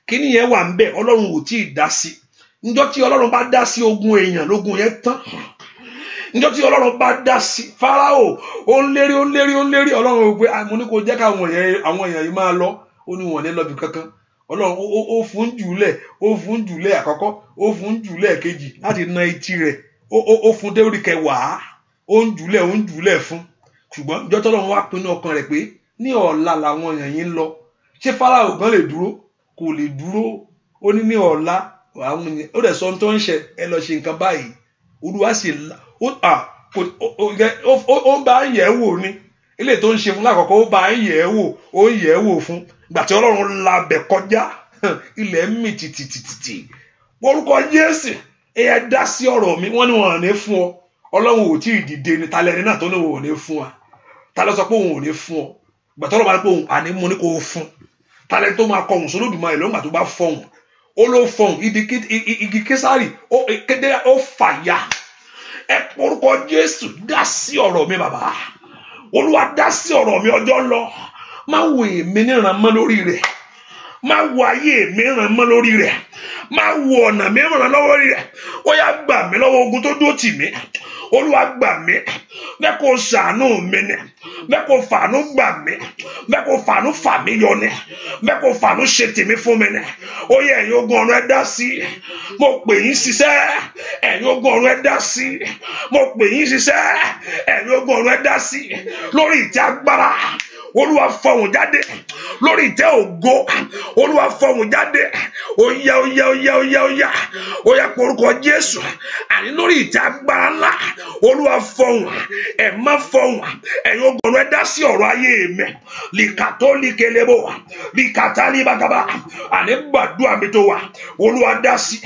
kíní yẹn wà ń bẹ̀ ọlọ́run ò tí ì dá sí níjọ́ tí ọlọ́run bá dá sí ogun èèyàn lógun yẹn tán níjọ́ tí ọlọ́run bá dá sí Fáráò ó ń lérí ọlọ́run ò pé mo ní kó jẹ́ káwọn èèyàn yìí máa lọ ó ní wọn ní lọ́bì kankan ọlọ́run ó fún jùlẹ̀ àkọ́kọ́ ó fún jùlẹ̀ kejì láti na etí rẹ̀ ó fún dé orí kẹwàá ó ń jùlẹ̀ fún ṣùgbọ́n ìjọ́ tọ́lọ́run wá pinnu ọkàn rẹ̀ pé ní ọ̀la làwọn èèyàn yìí ń lọ ṣé Fáráò gan lè dúró kò lè dúró ó ní ọ̀la àwọn èèyàn ó dẹ̀ sọ ohun tó ń ṣe ẹ lọ ṣe nǹkan báyìí Olúwa sì ó bá ń yẹ̀ wò ni ilé tó ń ṣe fún lákọ̀ọ́kọ́ ó bá ń yẹ̀ wò fún ìgbà tí Ọlọ́run labẹ̀ kọjá ilẹ̀ mì tìtìtìtì orúkọ Jésù ẹ dá sí ọ̀rọ̀ mi wọ́n ní wọn ò ní fún ọ Ọlọ́run ò tí ì dìde ni talẹ́ni náà tó ní wọn ò ní fún wa ta ló sọ pé òun ò ní fún ọ ìgbà tó lọ́ máa pé òun àní mo ní kó o fún talẹ́ni tó máa kọ òun sólódùmarè lọ́gbà tó bá fọ̀hún ó ló fọ̀hún igi késàrì ó fàyà ẹ orúkọ Jésù dá sí ọ̀rọ̀ mi bàbá Olúwa dá sí ọ̀rọ̀ mi ọjọ́ lọ má wo èmi níran mọ́ lórí rẹ̀ má wo ayé mi ràn mọ́ lórí rẹ̀ má wo ọ̀nà mi ràn lọ́wọ́ rẹ̀ ó yá gbà mí lọ́wọ́ ogun tó dó tì mí Olúwa gbà mí bẹ́ẹ̀ kó ṣàánú mi ni bẹ́ẹ̀ kó fàánú gbà mí bẹ́ẹ̀ kó fàánú fà mí yọ ni bẹ́ẹ̀ kó fàánú ṣe tèmi fún mi ni ó yẹ ẹ̀yin ogun ọ̀run ẹ dá sí mo pè yín ṣiṣẹ́ ẹ̀yin ogun ọ̀run ẹ dá sí mo pè yín ṣiṣẹ́ ẹ̀yin ogun ọ̀run ẹ dá sí lórí ìtẹ́ agbára Olúwa fọhùn jáde lórí ìtẹ́ ògo Olúwa fọhùn jáde ó yá porúkọ Jésù àní lórí ìtẹ́ agbára ńlá Olúwa fọhùn ẹ má fọhùn ẹ̀yin ogun ẹ dá sí ọ̀rọ̀ ayé mi lìkàtó lìkẹlẹ́bọ̀ lìkàtà lìbàgàbà àní gbàdúrà mi tó wà Olúwa dá sí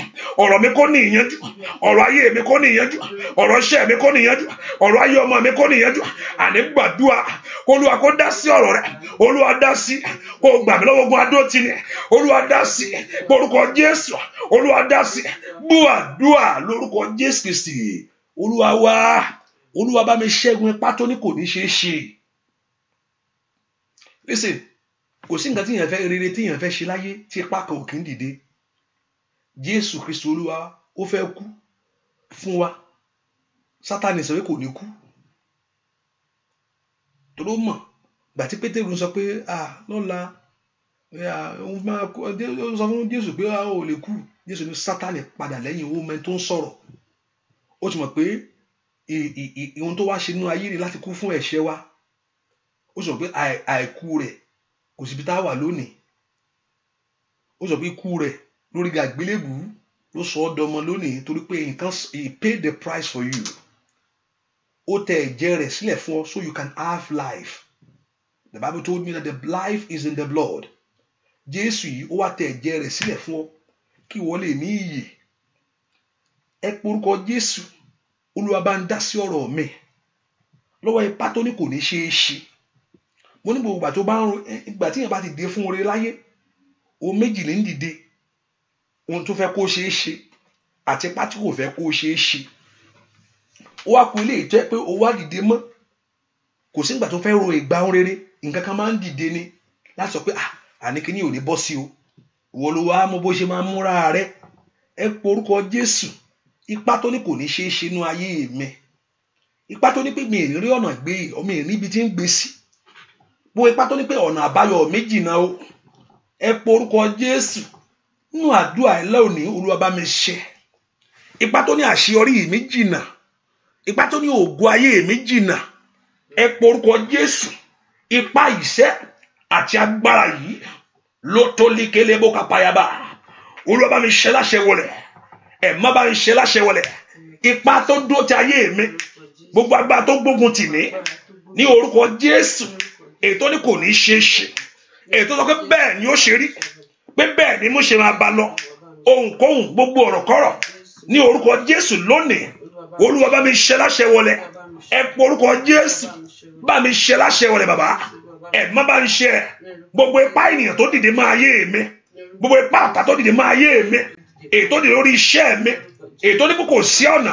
ọ̀rọ̀ mi kò ní ìyanjú ọ̀rọ̀ ayé mi kò ní ìyanjú ọ̀rọ̀ iṣẹ́ mi kò ní ìyanjú ọ̀rọ̀ ayé ọmọ mi kò ní ìyanjú àní gbàdúrà Olúwa kó dá sí ọ̀rọ̀ rẹ̀ Olúwa dá sí kó gbà mí lọ́wọ́ ogun adótì ni Olúwa dá sí porúkọ Jésù Olúwa dá sí gbúàdúà lórúkọ Jésù Kristi Olúwa wá Olúwa bá mi ṣẹ́gun ipá tó ní kò ní ṣeé ṣe. Listen, kò sí nǹkan tí èèyàn fẹ́ rere tí èèyàn fẹ́ ṣe láyé tí ipá kan ò kí ń dìde. Jésù Kristi Olúwa ó fẹ́ kú fún wa Sátánì sọ pé kò ní kú tó ló mọ̀ gbà tí Pétérù sọ pé lọ́la òun máa kú ó sọ fún Jésù pé ó lè kú Jésù ní Sátánì padà lẹ́yìn owó mẹ́rin tó ń sọ̀rọ̀ ó ti mọ̀ pé ohun tó wá ṣe nínú ayé rẹ̀ láti kú fún ẹ̀ṣẹ̀ wa ó sọ pé àìkú rẹ̀ kò síbi tá a wà lónìí ó sọ pé ikú rẹ̀ lórí àgbélébùú ló sọ ọ́ dọmọ lónìí torí pé nǹkan he paid the price for you ó tẹ ẹ̀jẹ̀ rẹ̀ sílẹ̀ fún ọ so you can have life. The Bible told me that the life is in the blood. Jésù yìí ó wá tẹ ẹ̀jẹ̀ rẹ̀ sílẹ̀ fún ọ kí ìwọ lè ní ìyè. Ẹ porúkọ Jésù Olúwa bá ń dá sí ọ̀rọ̀ mi lọ́wọ́ ipá tó ní kò ní ṣeé ṣe. Mo ní gbogbo ìgbà tó bá ń ro ìgbà tí èèyàn bá ti dé fún oore láyé ohun méjì lè ń dìde ohun tó fẹ́ kó ṣeé ṣe àti ipá tí kò fẹ́ kó ṣeé ṣe. Ó wá kú ilé ìjẹ́ pé ó wá dìde mọ́ kò sí ìgbà tó fẹ́ ro ìgbà ohun rere nǹkan kan máa ń dìde ni láti sọ pé àní kíní ò ní bọ́ sí o ìwọ ló wá mọ bó ṣe máa ń múra rẹ. Ẹ porúkọ Jésù ipá tó ní kò ní ṣeé ṣe nú ayé mi ipá tó ní pé mi ì rí ọ̀nà gbé ọmọ ìrí ibi tí ń gbé sí bó ipá tó ní pé ọ̀nà àbáyọ méjì náà o. Ẹ porúkọ Jésù nínú àdúrà ẹ lónìí Olúwa bá mi ṣe ipá tó ní àṣeyọrí mi jìnnà ipá tó ní ògo ayé mi jìnnà. Ẹ porúkọ Jésù ipá ìṣẹ́ àti agbára yìí ló tó líkele bó kapayaba Olúwa bá mi ṣe láṣẹ wọlé ẹ má bá mi ṣe láṣẹ wọlé ipá tó dúró ti ayé mi gbogbo agbára tó gbógun tì mí ní orúkọ Jésù èyí tó ní kò ní ṣeé ṣe èyí tó sọ pé bẹ́ẹ̀ ni ó ṣe rí pé bẹ́ẹ̀ ni mo ṣe máa bá lọ ohunkóhun gbogbo ọ̀rọ̀kọ́rọ̀ ní orúkọ Jésù lónìí Olúwa bá mi ṣe láṣẹ wọlé ẹ porúkọ Jésù bá mi ṣe láṣẹ wọlé bàbá ẹ má bá mi ṣe gbogbo ipá ènìyàn tó dìde máa yé mi gbogbo ipá àtà tó dìde máa yé mi èyí tó dìde lórí iṣẹ́ mi èyí tó ní kò sí ọ̀nà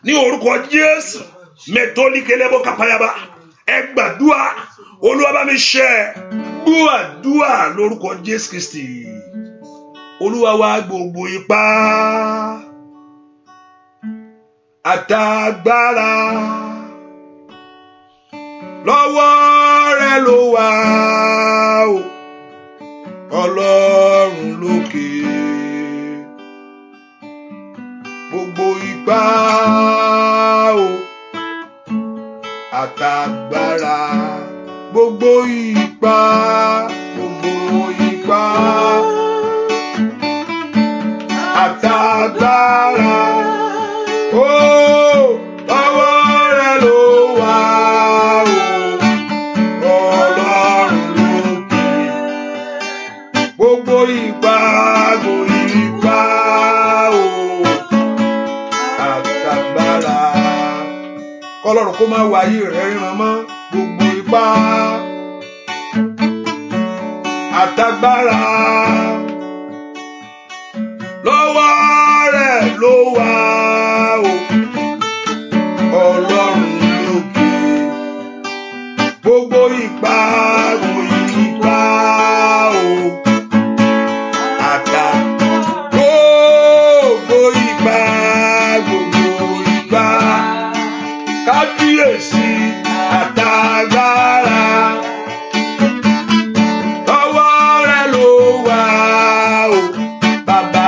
ní orúkọ Jésù mẹtólíkẹlẹbọ kápáyàbá ẹ gbàdúrà Olúwa bá mi ṣe gbọ́ àdúrà lórúkọ Jésù Kristi. Olúwa wá gbogbo ipá àtàgbára lọ́wọ́ rẹ ló wà o Ọlọ́run lókè. Gbogbo ipá o àtàgbára gbogbo ipá àtàgbára ó lọ́wọ́ rẹ ló wà o Ọlọ́run lókè. Gbogbo ipá o àtàgbára kọ́lọ́run kó má wáyé rẹ̀ ríran mọ́. Gbogbo ipá àtàgbára lọ́wọ́ rẹ̀ ló wà o Ọlọ́run lókè. Gbogbo ipá o gbogbo ipá kábíyèsí àtàgbára lọ́wọ́ rẹ̀ ló wà o Bàbá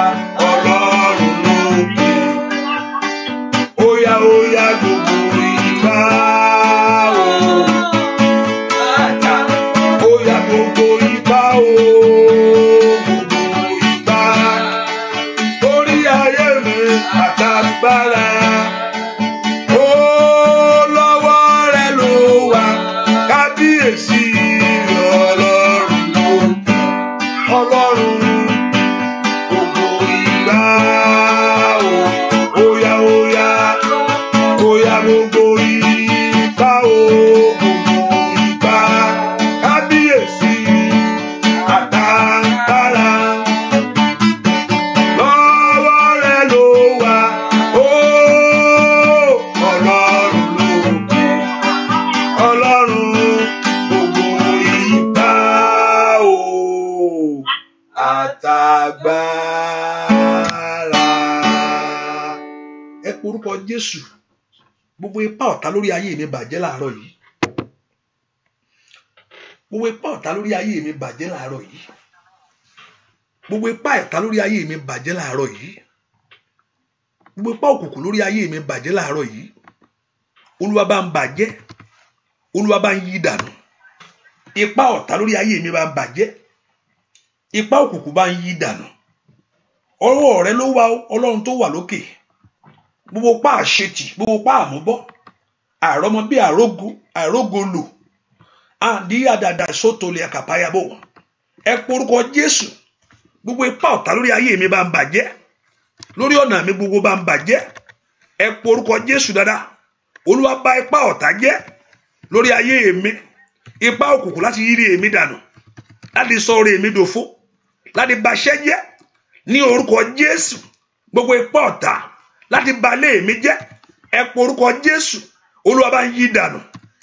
Ọlọ́run lókè. Óyá gbogbo ipá o óyá gbogbo ipá o gbogbo ipá lórí ayé mi àtàgbára. Jésù, gbogbo ipá ọ̀tá lórí ayé mi bàjẹ́ láàárọ̀ yìí. Gbogbo ipá ọ̀tá lórí ayé mi bàjẹ́ láàárọ̀ yìí. Gbogbo ipá ọ̀tá lórí ayé mi bàjẹ́ láàárọ̀ yìí. Gbogbo ipá òkùnkùn lórí ayé mi bàjẹ́ láàárọ̀ yìí. Olúwa bá ń bàjẹ́. Olúwa bá ń yí dànù. Ipá ọ̀tá lórí ayé mi bá ń bàjẹ́. Ipá òkùnkùn bá ń yí dànù. Ọwọ́ rẹ ló wà Ọlọ́run tó wà lókè. Gbogbo pa àṣetì, gbogbo pa àmúbọ́, àrọ́mọ bí àrógo lò, àdí àdàdà sótòlì àkàpáyàbò. Ẹ porúkọ Jésù. Gbogbo ipá ọ̀tá lórí ayé mi bá ń bàjẹ́. Lórí ọ̀nà mi gbogbo bá ń bàjẹ́. Ẹ porúkọ Jésù dáadáa. Olúwa bá ipá ọ̀tá jẹ́ lórí ayé mi. Ipá òkùnkùn láti yírí èmi dànù, láti sọ orí èmi dòfo, láti baṣẹ́ jẹ́ ní orúkọ Jésù. Gbogbo ipá ọ̀tá láti balẹ̀ mi jẹ́, ẹ porúkọ Jésù. Olúwa bá ń yí dànù.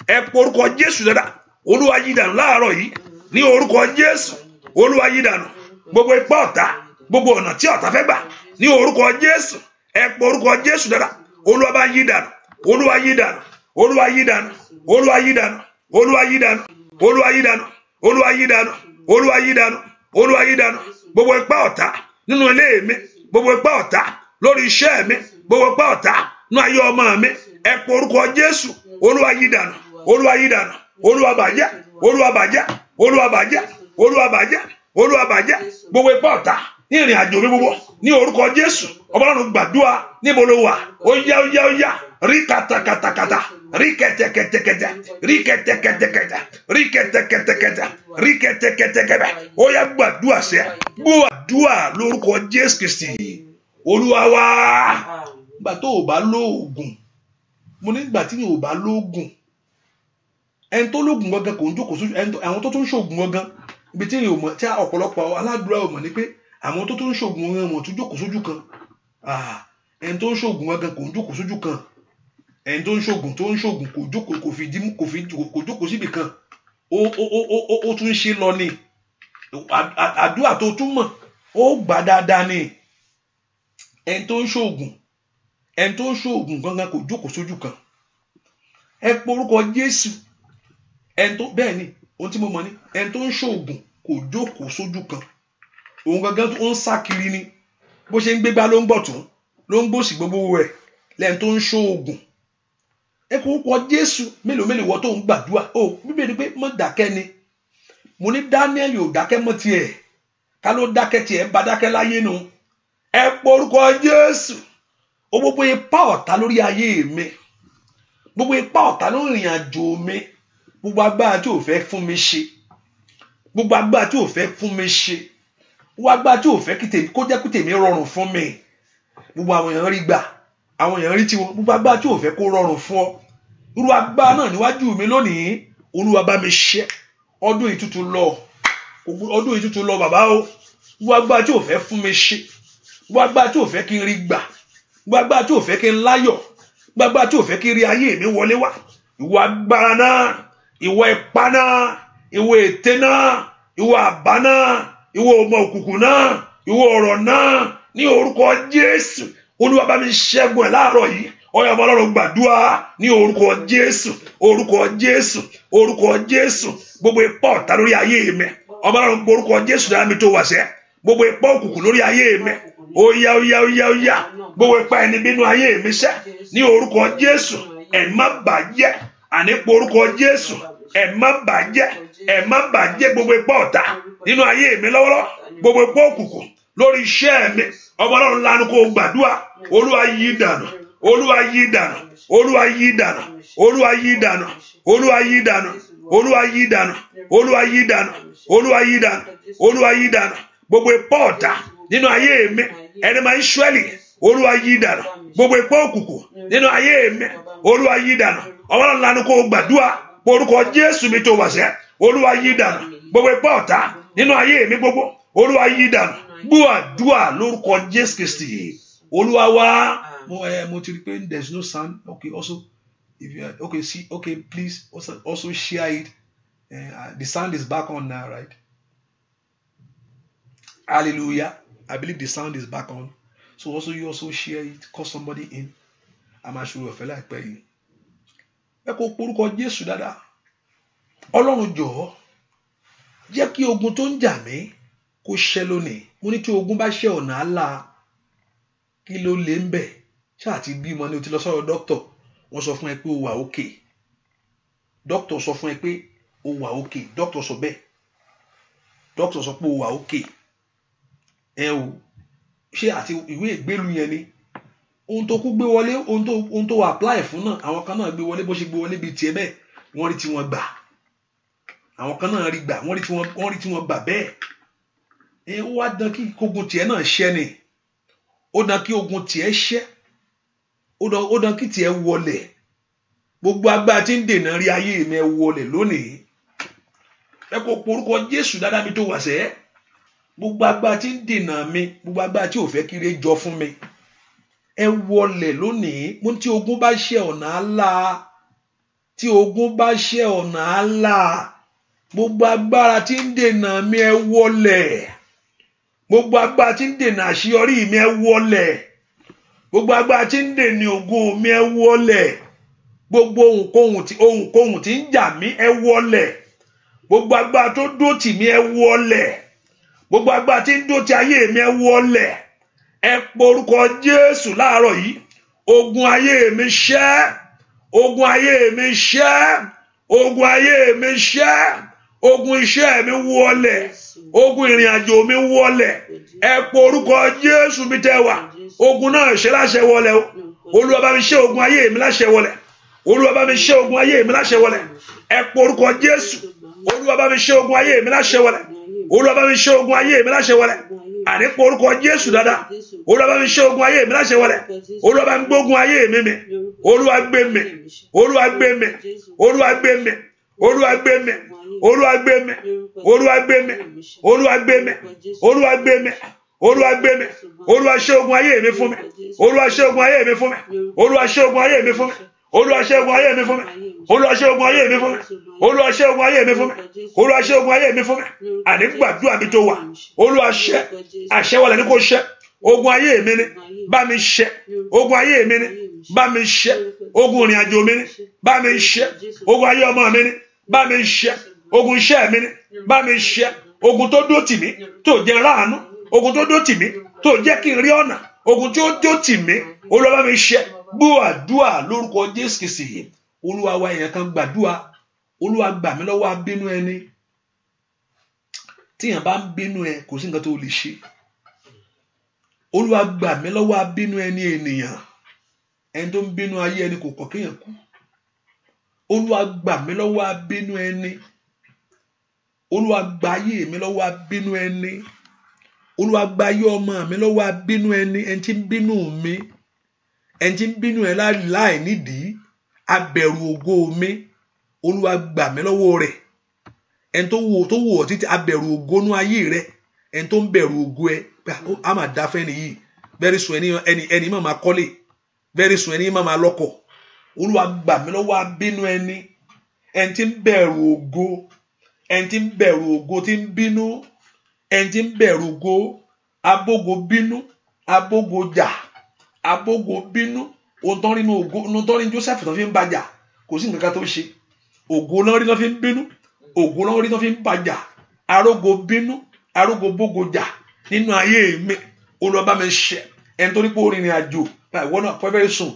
Ẹ porúkọ Jésù dáadáa. Olúwa yí dànù láàárọ̀ yìí ní orúkọ Jésù. Olúwa yí dànù gbogbo ipá ọ̀tá, gbogbo ọ̀nà tí ọ̀tá fẹ́ gbà ní orúkọ Jésù. Ẹ porúkọ Jésù dáadáa. Olúwa bá ń yí dànù. Olúwa yí dànù. Olúwa yí dànù. Olúwa yí dànù. Olúwa yí dànù. Olúwa yí dànù. Olúwa yí dànù. Olúwa yí dànù. Olúwa yí dànù gbogbo ipá ọ̀tá nínú ilé mi, gbogbo ipá ọ̀tá lórí iṣẹ́ mi, gbogbo ipá ọ̀tá nínú ayé ọmọ mi. Ẹ porúkọ Jésù. Olúwa yí dànù. Olúwa yí dànù. Olúwa bàjẹ́. Olúwa bàjẹ́. Olúwa bàjẹ́. Olúwa bàjẹ́. Olúwa bàjẹ́ gbogbo ipá ọ̀tá ní ìrìn àjò mi gbogbo ní orúkọ Jésù. Ọlọ́run gbàdúrà níbo ló wà. Ó yá ó yá ó yá. Rí kàtàkàtàkàtà. Rí kẹtẹkẹtẹkẹtẹ. Rí kẹtẹkẹtẹkẹtẹ. Rí kẹtẹkẹtẹkẹtẹ. Rí kẹtẹkẹtẹkẹtẹ. Ó yá gbàdúrà sẹ́. Gbàdúrà lórúkọ Jésù Kristi. Olúwa wá. Gbà tó o bá lóògùn. Mo ní gbà tí o bá lóògùn. Ẹni tó lóògùn gangan kò ń jókòó sójú. Àwọn tó tún ṣoògùn gangan. Ibi tí èèyàn mọ̀ tí ọ̀pọ̀lọpọ̀ aládùúrà ò mọ̀ ni pé àwọn tó tún ṣoògùn wọn tún jókòó sójú kan. Ẹni tó ń ṣoògùn gangan kò ń jókòó sójú kan. ẹni tó ń ṣoògùn kò jókòó síbì kan ó tún ṣe lọ ni àdúrà tó tún mọ̀ ó gbà dáadáa ni. ẹni tó ń ṣoògùn gangan kò jókòó sójú kan. ẹ porúkọ Jésù. bẹ́ẹ̀ ni ohun tí mo mọ̀ ni ẹni tó ń ṣoògùn kò jókòó sójú kan. òun gangan ó ń sá kiri ni bó ṣe ń gbégbá ló ń gbọ̀tún ló ń gbòsì gbogbo ẹ̀ lẹ́yìn tó ń ṣoògùn. ẹ porúkọ Jésù mélòó wọ́n tó ń gbàdúrà bíbélì pé mọ́ dákẹ́ ni. mo ní Daniel ò dákẹ́ mọ́ tiẹ̀ ká ló dákẹ́ tiẹ̀ bá dákẹ́ láyé nu. ẹ porúkọ Jésù. ó gbogbo ipá ọ̀tá lórí ayé mi, gbogbo ipá ọ̀tá lórí ìrìn àjò mi, gbogbo agbára tí ò fẹ́ fún mi ṣe, gbogbo agbára tí ò fẹ́ fún mi ṣe, gbogbo agbára tí ò fẹ́ kó jẹ́ kí tèmi rọrùn fún mi, gbogbo àwọn èèyàn rí gbà, àwọn èèyàn rí tiwọn, gbogbo agbára tí ò fẹ́ kó rọrùn fún ọ, irú agbára náà níwájú mi lónìí, Olúwa bá mi ṣẹ́. ọdún ìtútù lọ bàbá o, gbogbo agbára tí ò fẹ́ fún mi ṣe, gbogbo agbára tí ò fẹ́ kí n rí gbà, gbogbo agbára tí ò fẹ́ kí n láyọ̀, gbogbo agbára tí ò fẹ́ kí n rí ayé mi wọlé wá, ìwọ agbára náà, ìwọ ipá náà, ìwọ ète náà, ìwọ àbá náà, ìwọ ọmọ òkùnkùn náà, ìwọ ọ̀rọ̀ náà, ní orúkọ Jésù, Olúwa bá mi ṣẹ́gun ẹ̀ láàárọ̀ yìí. ọyọ ọmọ Ọlọ́run gbàdúrà ní orúkọ Jésù, orúkọ Jésù, orúkọ Jésù. gbogbo ipá ọ̀tá lórí ayé mi, ọmọ Ọlọ́run orúkọ Jésù dára mi tó wà sẹ́. gbogbo ipá òkùnkùn lórí ayé mi, óyá gbogbo ipá ẹni bínú ayé mi sẹ́, ní orúkọ Jésù. ẹ̀ má bàjẹ́, àní po orúkọ Jésù. ẹ̀ má bàjẹ́ gbogbo ipá ọ̀tá nínú ayé mi lọ́wọ́lọ́wọ́, gbogbo ipá òkùnkùn lórí iṣẹ́ mi, ọmọ Ọlọ́run lanu kó gbàdúrà. Olúwa yí dànù, Olúwa yí dànù, Olúwa yí dànù, Olúwa yí dànù, Olúwa yí dànù, Olúwa yí dànù, Olúwa yí dànù, Olúwa yí dànù, Olúwa yí dànù. gbogbo ipá ọ̀tá nínú ayé mi, ẹni máa ń ṣúẹ́lì, Olúwa yí dànù. gbogbo ipá òkùnkùn nínú ayé mi, Olúwa yí dànù. ọmọ Ọlọ́run lanu kó gbàdúrà orúkọ Jésù mi tó wà sẹ́. Olúwa yí dànù. gbogbo ipá ọ̀tá nínú ayé mi gbogbo, Olúwa yí dànù. gbọ́ àdúrà lórúkọ Jésù Kristi Olúwa wa. mo ti rí pé there's no sound. Okay, also if you are, okay, please also share it. The sound is back on now, right? Hallelujah. I believe the sound is back on. So you also share it, call somebody in. I'm sure of like pay. Ẹ kò porúkọ Jésù dáadáa. Ọlọ́run jọ̀ọ́ jẹ́ kí ogun tó ń jà mí kó ṣẹ́ lónìí. Mo ní tí ogun bá ṣẹ́ ọ̀nà àlà, kí ló lè ń bẹ̀? Ṣáà ti bímọ ní o ti lọ sọ́dọ̀ dókítà, wọ́n sọ fún ẹ pé o wà okay. Dókítà sọ fún ẹ pé o wà okay. Dókítà sọ bẹ́ẹ̀. Dókítà sọ pé o wà okay. Ẹ o ṣé àti ìwé ìgbélú yẹn ni ohun tó kú gbé wọlé, ohun tó apply fún náà, àwọn kan náà gbé wọlé bó ṣe gbé wọlé bíi tiẹ̀ bẹ́ẹ̀, wọ́n rí tí wọ́n gbà. Àwọn kan náà rí gbà, wọ́n rí tí wọ́n gbà bẹ́ẹ̀. Ó wá dán kí ogun tiẹ̀ náà ṣẹ́ ni. Ó dán kí ogun tiẹ̀ ṣẹ́. Ó dán kí tiẹ̀ wọlẹ̀. Gbogbo agbára tí ń dènà rí ayé mi wọlẹ̀ lónìí. Ẹ kò porúkọ Jésù dáadáa mi tó wà sẹ́. Gbogbo agbára tí ń dènà mi, gbogbo agbára tí ò fẹ́ kí ire jọ fún mi, ẹ wọlẹ̀ lónìí. Mo ní tí ogun bá ṣẹ́ ọ̀nà àlà, tí ogun bá ṣẹ́ ọ̀nà àlà, gbogbo agbára tí ń dènà mi ẹ wọlẹ̀. Gbogbo agbára tí ń dènà àṣeyọrí mi ẹ wọlẹ̀. Gbogbo agbára tí ń dènà ògo mi ẹ wọlẹ̀. Gbogbo ohunkóhun tí ń jà mí ẹ wọlẹ̀. Gbogbo agbára tó dó tì mí ẹ wọlẹ̀. Gbogbo agbára tí ń dó ti ayé mi ẹ wọlẹ̀. Ẹ porúkọ Jésù láàárọ̀ yìí. Ogun ayé mi ṣẹ́. Ogun ayé mi ṣẹ́. Ogun ayé mi ṣẹ́. Ogun iṣẹ́ mi wọlẹ̀. Ogun ìrìn àjò mi wọlẹ̀. Ẹ porúkọ Jésù mi tẹ́ wà. Ogun náà ṣe láṣẹ wọlẹ̀ o. Olúwa bá mi ṣẹ́ ogun ayé mi láṣẹ wọlẹ̀. Olúwa bá mi ṣẹ́ ogun ayé mi láṣẹ wọlẹ̀. Ẹ porúkọ Jésù. Olúwa bá mi ṣẹ́ ogun ayé mi láṣẹ wọlẹ̀. Olúwa bá mi ṣẹ́ ogun ayé mi láṣẹ wọlẹ̀. Àní porúkọ Jésù dáadáa. Olúwa bá mi ṣẹ́ ogun ayé mi láṣẹ wọlẹ̀. Olúwa bá mi gbógun ayé mi mì. Olúwa gbé mi. Olúwa gbé mi. Olúwa gbé mi. Olúwa gbé mi. Olúwa gbé mi. Olúwa gbé mi. Olúwa gbé mi. Olúwa gbé mi. Olúwa gbé mi. Olúwa ṣẹ́ ogun ayé mi fún mi. Olúwa ṣẹ́ ogun ayé mi fún mi. Olúwa ṣẹ́ ogun ayé mi fún mi. Olúwa ṣẹ́ ogun ayé mi fún mi. Olúwa ṣẹ́ ogun ayé mi fún mi. Olúwa ṣẹ́ ogun ayé mi fún mi. Olúwa ṣẹ́ ogun ayé mi fún mi. Àní gbàdúrà mi tó wà. Olúwa ṣẹ́ àṣẹ wọlé ní kò ṣẹ́. Ogun ayé mi ni bá mi ṣẹ́. Ogun ayé mi ni bá mi ṣẹ́. Ogun ìrìn àjò mi ni bá mi ṣẹ́. Ogun ayé ọmọ mi ni bá mi ṣẹ́. Ogun iṣẹ́ mi ni bá mi ṣẹ́. Ogun tó dó tì mí tó jẹ́ ráàánú. Ogun tó dó tì mí tó jẹ́ kí n rí ọ̀nà. Ogun tí ó dó tì mí Olúwa bá mi ṣẹ́. Gbọ́ àdúrà lórúkọ Jésù Kristi. Olúwa wa èèyàn kan gbàdúrà. Olúwa gbà mí lọ́wọ́ abínú ẹni. Tíyàn bá ń bínú ẹ kò sí nǹkan tó lè ṣe. Olúwa gbà mí lọ́wọ́ abínú ẹni ènìyàn. Ẹni tó ń bínú ayé ẹni kò kọ̀ kéèyàn kú. Olúwa gbà mí lọ́wọ́ abínú ẹni. Olúwa gbà ayé mi lọ́wọ́ abínú ẹni. Olúwa gbà ayé ọmọ mi lọ́wọ́ abínú ẹni. Ẹni tí ń bínú mi. Ẹni tí ń bínú ẹ láì nídìí. Abẹ̀rù ògo mi. Olúwa gbà mí lọ́wọ́ rẹ̀. Ẹni tó wò ọ́ títí abẹ̀rù ògo nú ayé rẹ̀. Ẹni tó ń bẹ̀rù ògo ẹ. A máa dá fẹ́ nìyí. Very soon ẹni máa kọ́lé. Very soon ẹni máa lọ́kọ̀. Olúwa gbà mí lọ́wọ́ abínú ẹni. Ẹni tí ń bẹ̀rù ògo. Ẹni tí ń bẹ̀rù ògo tí ń bínú. Ẹni tí ń bẹ̀rù ògo. Abógo bínú. Abógo jà. Abógo bínú. Ohun tó ń rí inú ògo. Ohun tó ń rí Joseph tó fi ń bàjà. Kò sí nǹkan tó ṣe. Ògo náà rí tó fi ń bínú. Ògo náà rí tó fi ń bàjà. Arógo bínú. Arógo bógo jà. Nínú ayé mi. Olúwa bá mi ṣẹ́. Ẹni tó ní pé ó rìnrìn àjò. Ìwọ náà pẹ́ very soon.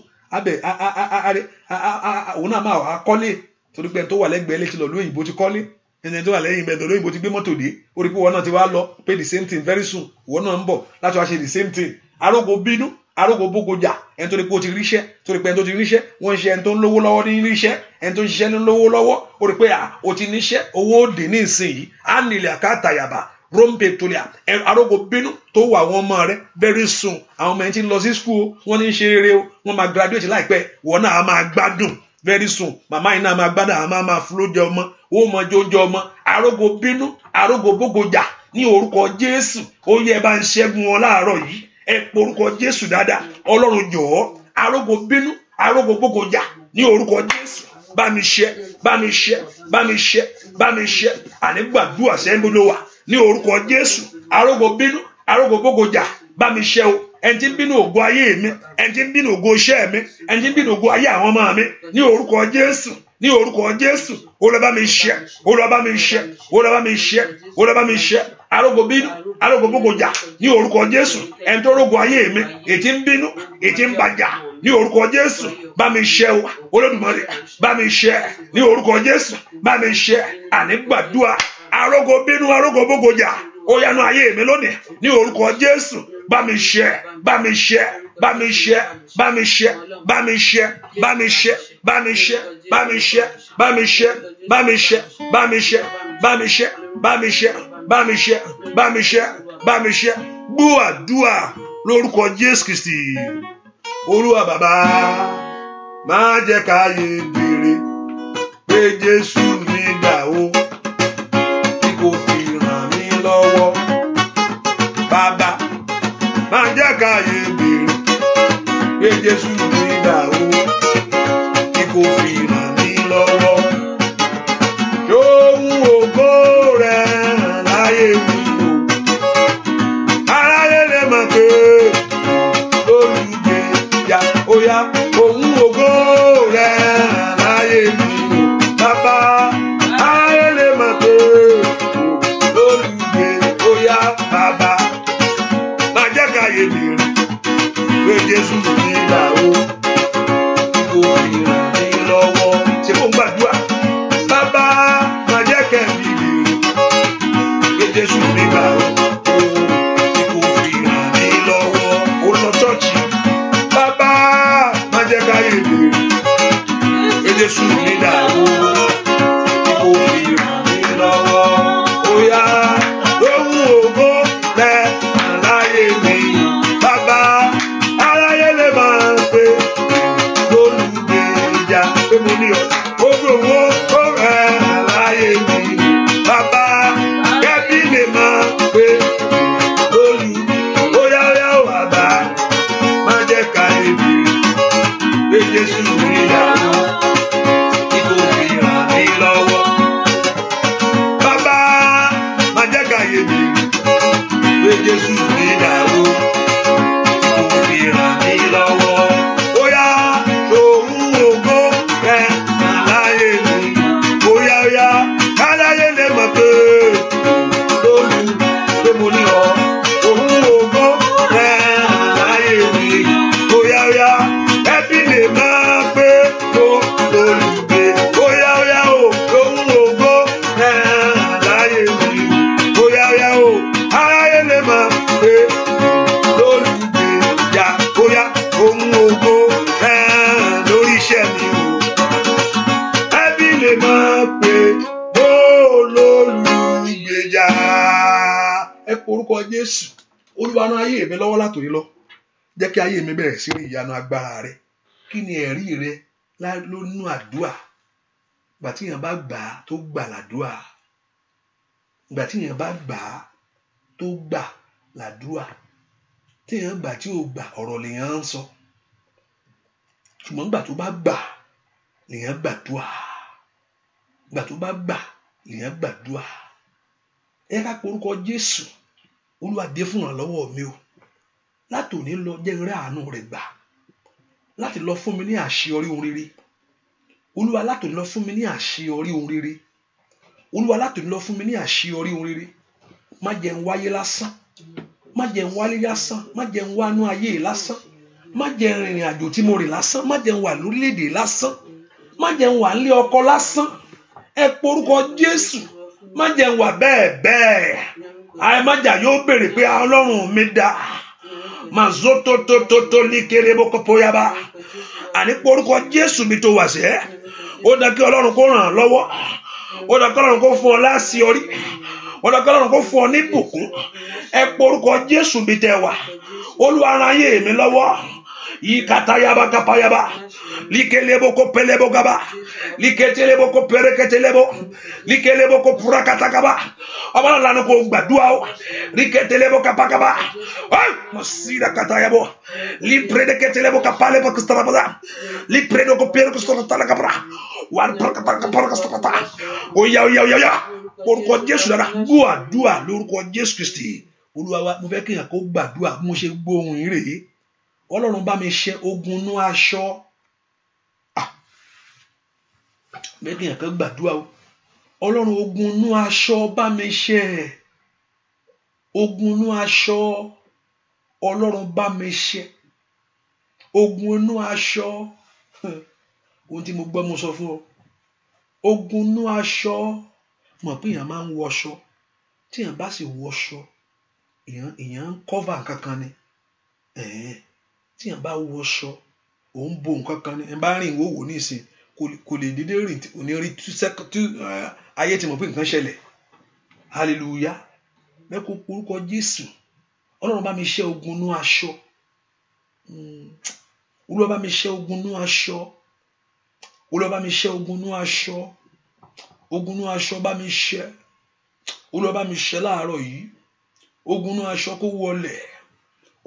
Òun náà máa kọ́lé. Torí pé ẹni tó wà lẹ́gbẹ̀ẹ́ létí lọ lóyìnbó ti kọ́lé. Ẹni tó wà lẹ́yìn ibẹ̀ lóyìnbó ti gbé mọ́tò dé. Ó rí pé ìwọ náà ti wá lọ pé the same thing very soon. Ìwọ náà ń bọ̀ láti wá ṣe the same thing. Arógo bínú. Arógo bógo jà. Ẹni tó ní pé ó ti ríṣẹ́. Torí pé ẹni tó ti ríṣẹ́. Wọ́n ń ṣe ẹni tó ń lówó lọ́wọ́ ní ríṣẹ́. Ẹni tó ń ṣiṣẹ́ ní lówó lọ́wọ́. Ó rí pé ó ti níṣẹ́. Owó òde ní ìsinyìí. Á nílẹ̀ àkàtàyàbà. Rompe tolia. Arógo bínú tó wà àwọn ọmọ rẹ̀ very soon. Àwọn ọmọ yẹn ti ń lọ sí school. Wọ́n ní ṣe rere o. Wọ́n máa graduate láìpẹ́. Wọ́n náà á máa gbádùn very soon. Màmá yìí náà máa gbádùn. Àwọn máa fún lóúnjẹ ọmọ. Ó mọ jóúnjẹ ọmọ. Arógo bínú. Arógo bógo jà. Ní orúkọ Jésù. Ó yẹ bá ń ṣẹ́gun wọn láàárọ̀ yìí. Ẹ porúkọ Jésù dáadáa. Ọlọ́run jọ̀ọ́. Arógo bínú. Arógo bógo jà. Ní orúkọ Jésù. Bá mi ṣẹ́. Bá mi ṣẹ́. Bá mi ṣẹ́. Bá mi ṣẹ́. Àní gbàdúrà sẹ́ńbó ló wà. Ní orúkọ Jésù. Arógo bínú. Arógo bógo jà. Bá mi ṣẹ́ o. Ẹni tí ń bínú ògo ayé mi. Ẹni tí ń bínú ògo iṣẹ́ mi. Ẹni tí ń bínú ògo ayé àwọn ọmọ mi. Ní orúkọ Jésù. Ní orúkọ Jésù. Olúwa bá mi ṣẹ́. Olúwa bá mi ṣẹ́. Olúwa bá mi ṣẹ́. Olúwa bá mi ṣẹ́. Arógo bínú. Arógo bógo jà. Ní orúkọ Jésù. Ẹni tó rógo ayé mi. Ètí ń bínú. Ètí ń bàjà. Ní orúkọ Jésù. Bá mi ṣẹ́ o. Olódùmarè. Bá mi ṣẹ́. Ní orúkọ Jésù. Bá mi ṣẹ́. Àní gbàdúrà. Arógo bínú. Arógo bógo jà. Ó yanu ayé mi lónìí. Ní orúkọ Jésù. Bá mi ṣẹ́. Bá mi ṣẹ́. Bá mi ṣẹ́. Bá mi ṣẹ́. Bá mi ṣẹ́. Bá mi ṣẹ́. Bá mi ṣẹ́. Bá mi ṣẹ́. Bá mi ṣẹ́. Bá mi ṣẹ́. Bá mi ṣẹ́. Bá mi ṣẹ́. Bá mi ṣẹ́. Bá mi ṣẹ́. Bá mi ṣẹ́. Bá mi ṣẹ́. Gbọ́ àdúrà lórúkọ Jésù Kristi. Olúwa bàbá má jẹ́ káyé béèrè pé Jésù mi dà o tí kò fi ràn mí lọ́wọ́. Bàbá má jẹ́ káyé béèrè pé Jésù mi dà o tí kò fi ràn mí lọ́wọ́. Ṣóhun ògo rẹ̀ láyé mi o. Aráyé lè mọ̀ pé olùgbèjà ó yá òun ògo rẹ̀ láyé mi o. Bàbá aráyé lè mọ̀ pé olùgbèjà ó yá bàbá má jẹ́ káyé béèrè pé Jésù mi dà o kò fi ràn mí lọ́wọ́. Ṣé kò ń gbàdúrà? Bàbá má jẹ́ kẹ́mi béèrè pé Jésù mi dà o kò fi ràn mí lọ́wọ́. Ó lọ ṣọ́ọ̀ṣì. Bàbá má jẹ́ káyé béèrè pé Jésù mi dà o kò fi ràn mí lọ́wọ́. Ó yá lóhùn ògo rẹ̀ láyé mi. Bàbá aráyé lè máa pè lólùgbèjà pé mo ní ọ. Ogun owó ó rẹ̀ láyé mi. Bàbá kẹ́bí lè máa pè lólùgbèjà. Ó yá yá wà bá má jẹ́ káyé béèrè pé Jésù mi dà o Jésù mi dà o, tó fi ràn mí lọ́wọ́. Bóyá lòun ògo rẹ̀ hàn láyé mi, bóyá káláyé lè mọ̀ pé lólu pé mo ní ọ. Òun ògo rẹ̀ hàn láyé mi, bóyá ẹbí lè máa pé mo lólùgbé. Bóyá o, lòun ògo rẹ̀ hàn láyé mi, bóyá o, aráyé lè mọ̀ pé lólùgbé. Yá bóyá òun ògo rẹ̀ hàn lórí iṣẹ́ mi o. Ẹbí lè máa pé mo lólùgbèjà. Ẹ pe orúkọ Jésù. Olúwa rán ayé mi lọ́wọ́ látòní lọ. Jẹ́ kí ayé mi bẹ̀rẹ̀ sí rí ìyanu agbára rẹ. Kí ni ẹ̀rí rẹ lónú àdúà? Ìgbà tí èèyàn bá gbà á tó gbà làdúà. Ìgbà tí èèyàn bá gbà á tó gbà làdúà. Tí èèyàn gbà tí ò gbà ọ̀rọ̀ lèèyàn ń sọ. Ṣùgbọ́n ìgbà tó bá gbà lèèyàn gbàdúà. Ìgbà tó bá gbà lèèyàn gbàdúà. Ẹ ká pe orúkọ Jésù. Olúwa dé fún ìrànlọ́wọ́ mi o. Látòní lọ jẹ́ n rí àánú rẹ̀ gbà. Láti lọ fún mi ní àṣeyọrí ohun rere. Olúwa látòní lọ fún mi ní àṣeyọrí ohun rere. Olúwa látòní lọ fún mi ní àṣeyọrí ohun rere. Má jẹ́ n wáyé lásán. Má jẹ́ n wálé lásán. Má jẹ́ n wánú ayé lásán. Má jẹ́ n rìnrìn àjò tí mo rìn lásán. Má jẹ́ n wà lórílẹ̀-èdè lásán. Má jẹ́ n wà nílé ọkọ lásán. Ẹ pe orúkọ Jésù. Má jẹ́ n wà bẹ́ẹ̀. Àìmájà yóò béèrè pé Ọlọ́run mi dà. Mazototototo likerebo kopoyaba. Àní pe orúkọ Jésù mi tó wà sẹ́. Ó dá kí Ọlọ́run kó ràn án lọ́wọ́. Ó dá kí Ọlọ́run kó fún ọ láṣeyọrí. Ó dá kí Ọlọ́run kó fún ọ ní ìbùkún. Ẹ pe orúkọ Jésù mi tẹ́ wà. Olúwa ràn ayé mi lọ́wọ́. Yikatayaba kapayaba. Likelebo ko pelebo gaba. Liketelebo ko pereketelebo. Likelebo ko purakatakaba. Ọba lanu ko gbàdúrà o. Liketelebo kapakaba. Ay, masira katayabo. Lipredeketelebo kapale pa kustarabada. Lipredo ko pere kustarabada kapra. Wan parakapara. Oya. Orúkọ Jésù dára. Gbàdúrà lórúkọ Jésù Kristi. Olúwa wa mo fẹ́ kí èèyàn kó gbàdúrà mo ṣe gbóhùn ire. Ọlọ́run bá mi ṣẹ́ ogun inú aṣọ. Bẹ́ẹ̀ kí èèyàn kan gbàdúrà o. Ọlọ́run ogun inú aṣọ bá mi ṣẹ́. Ogun inú aṣọ. Ọlọ́run bá mi ṣẹ́. Ogun inú aṣọ. Ohun tí mo gbọ́ mo sọ fún ọ. Ogun inú aṣọ. Mọ̀ pé èèyàn máa ń wọṣọ. Tí èèyàn bá sì wọṣọ. Èèyàn ń cover kankan ni. Tí èèyàn bá wọṣọ. Òun bo nǹkan kan ni. Ẹ bá rìn wòwò nísìn. Kò lè dédé rìn. Kò ní rí ayé tí mo pé nǹkan ṣẹlẹ̀. Hallelujah. Mẹ́kò orúkọ Jésù. Ọlọ́run bá mi ṣẹ́ ogun inú aṣọ. Olúwa bá mi ṣẹ́ ogun inú aṣọ. Olúwa bá mi ṣẹ́ ogun inú aṣọ. Ogun inú aṣọ bá mi ṣẹ́. Olúwa bá mi ṣẹ́ láàárọ̀ yìí. Ogun inú aṣọ kó wọlẹ̀.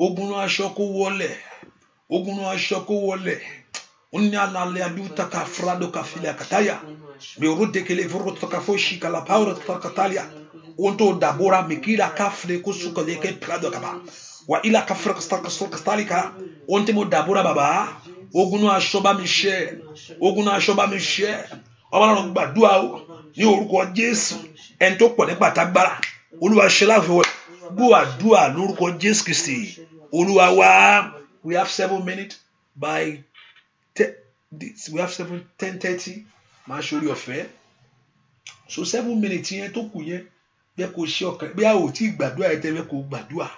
Ogun inú aṣọ kó wọlẹ̀. Ogun inú aṣọ kó wọlẹ̀. Unyalale aduta ka frado ka filia kataya. Mi rute kele vorot ka foshi ka la power ta katalia. Onto dabora mikira kafre kusuka leke prado kaba. Wa ila kafre kastalika. Onte mo dabora baba. Ogun inú aṣọ bá mi ṣẹ́. Ogun inú aṣọ bá mi ṣẹ́. Ọlọ́run gbàdúrà o ní orúkọ Jésù. Ẹni tó pọ̀ nípa tágbára. Olúwa ṣe láfiwọ́. Gbọ́ àdúrà lórúkọ Jésù Kristi. Olúwa wa. We have 7 minutes by 10:30. Máa ṣorí ọ̀fẹ́. So 7 minutes yẹn tó kù yẹn. Bí ẹ kò ṣe ọkàn. Bí a ò tí gbàdúrà ẹ tẹ́lẹ̀ kò gbàdúrà.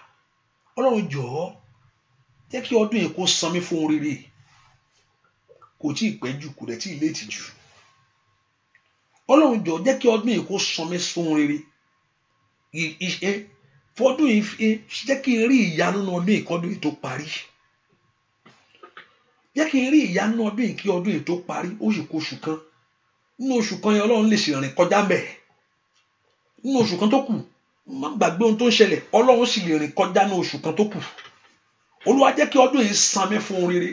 Ọlọ́run jọ̀ọ́. Jẹ́ kí ọdún yìí kó san mí fún rere. Kò tí ì pẹ́ jù kò dẹ̀ tí ì létí jù. Ọlọ́run jọ̀ọ́ jẹ́ kí ọdún yìí kó san mí fún rere. Fọdún yìí jẹ́ kí n rí ìyanu nínú ọdún yìí kọ́dún yìí tó parí. Jẹ́ kí n rí ìyanu nínú ọdún yìí kí ọdún yìí tó parí. Oṣù kan. Nínú oṣù kan yẹn Ọlọ́run lè ṣèrìn kọjá mẹ́. Nínú oṣù kan tó kù. Má gbàgbé ohun tó ń ṣẹlẹ̀. Ọlọ́run sì lè rìn kọjá ní oṣù kan tó kù. Olúwa jẹ́ kí ọdún yìí san mí fún rere.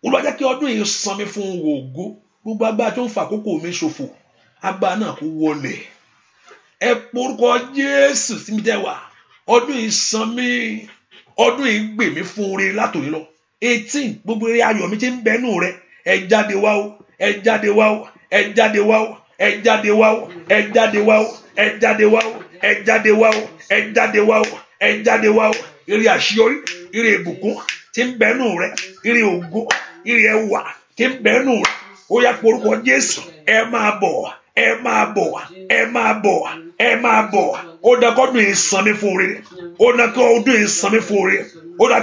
Olúwa jẹ́ kí ọdún yìí san mí fún ògo. Gbogbo agbára tó ń fa àkókò mi ṣòfò. Agbára náà kó wọlẹ̀. Ẹ porúkọ Jésù sí mi tẹ́ wà. ọdún yìí san mí, ọdún yìí gbè mí fún oore látòní lọ. 18 gbogbo eré ayọ̀ mi tí ń bẹnu rẹ ẹ jáde wá o, ẹ jáde wá o, ẹ jáde wá o, ẹ jáde wá o, ẹ jáde wá o, ẹ jáde wá o, ẹ jáde wá o, ẹ jáde wá o, ẹ jáde wá o. Eré àṣeyọrí, eré ìbùkún tí ń bẹnu rẹ, eré ògo, eré ẹwà tí ń bẹnu rẹ, ó yá porúkọ Jésù, ẹ máa bọ̀, ẹ máa bọ̀, ẹ máa bọ̀, ẹ máa bọ̀. Ó dá kọ́dún yìí san mí fún oore, ó dá kí ọdún yìí san mí fún oore, ó dá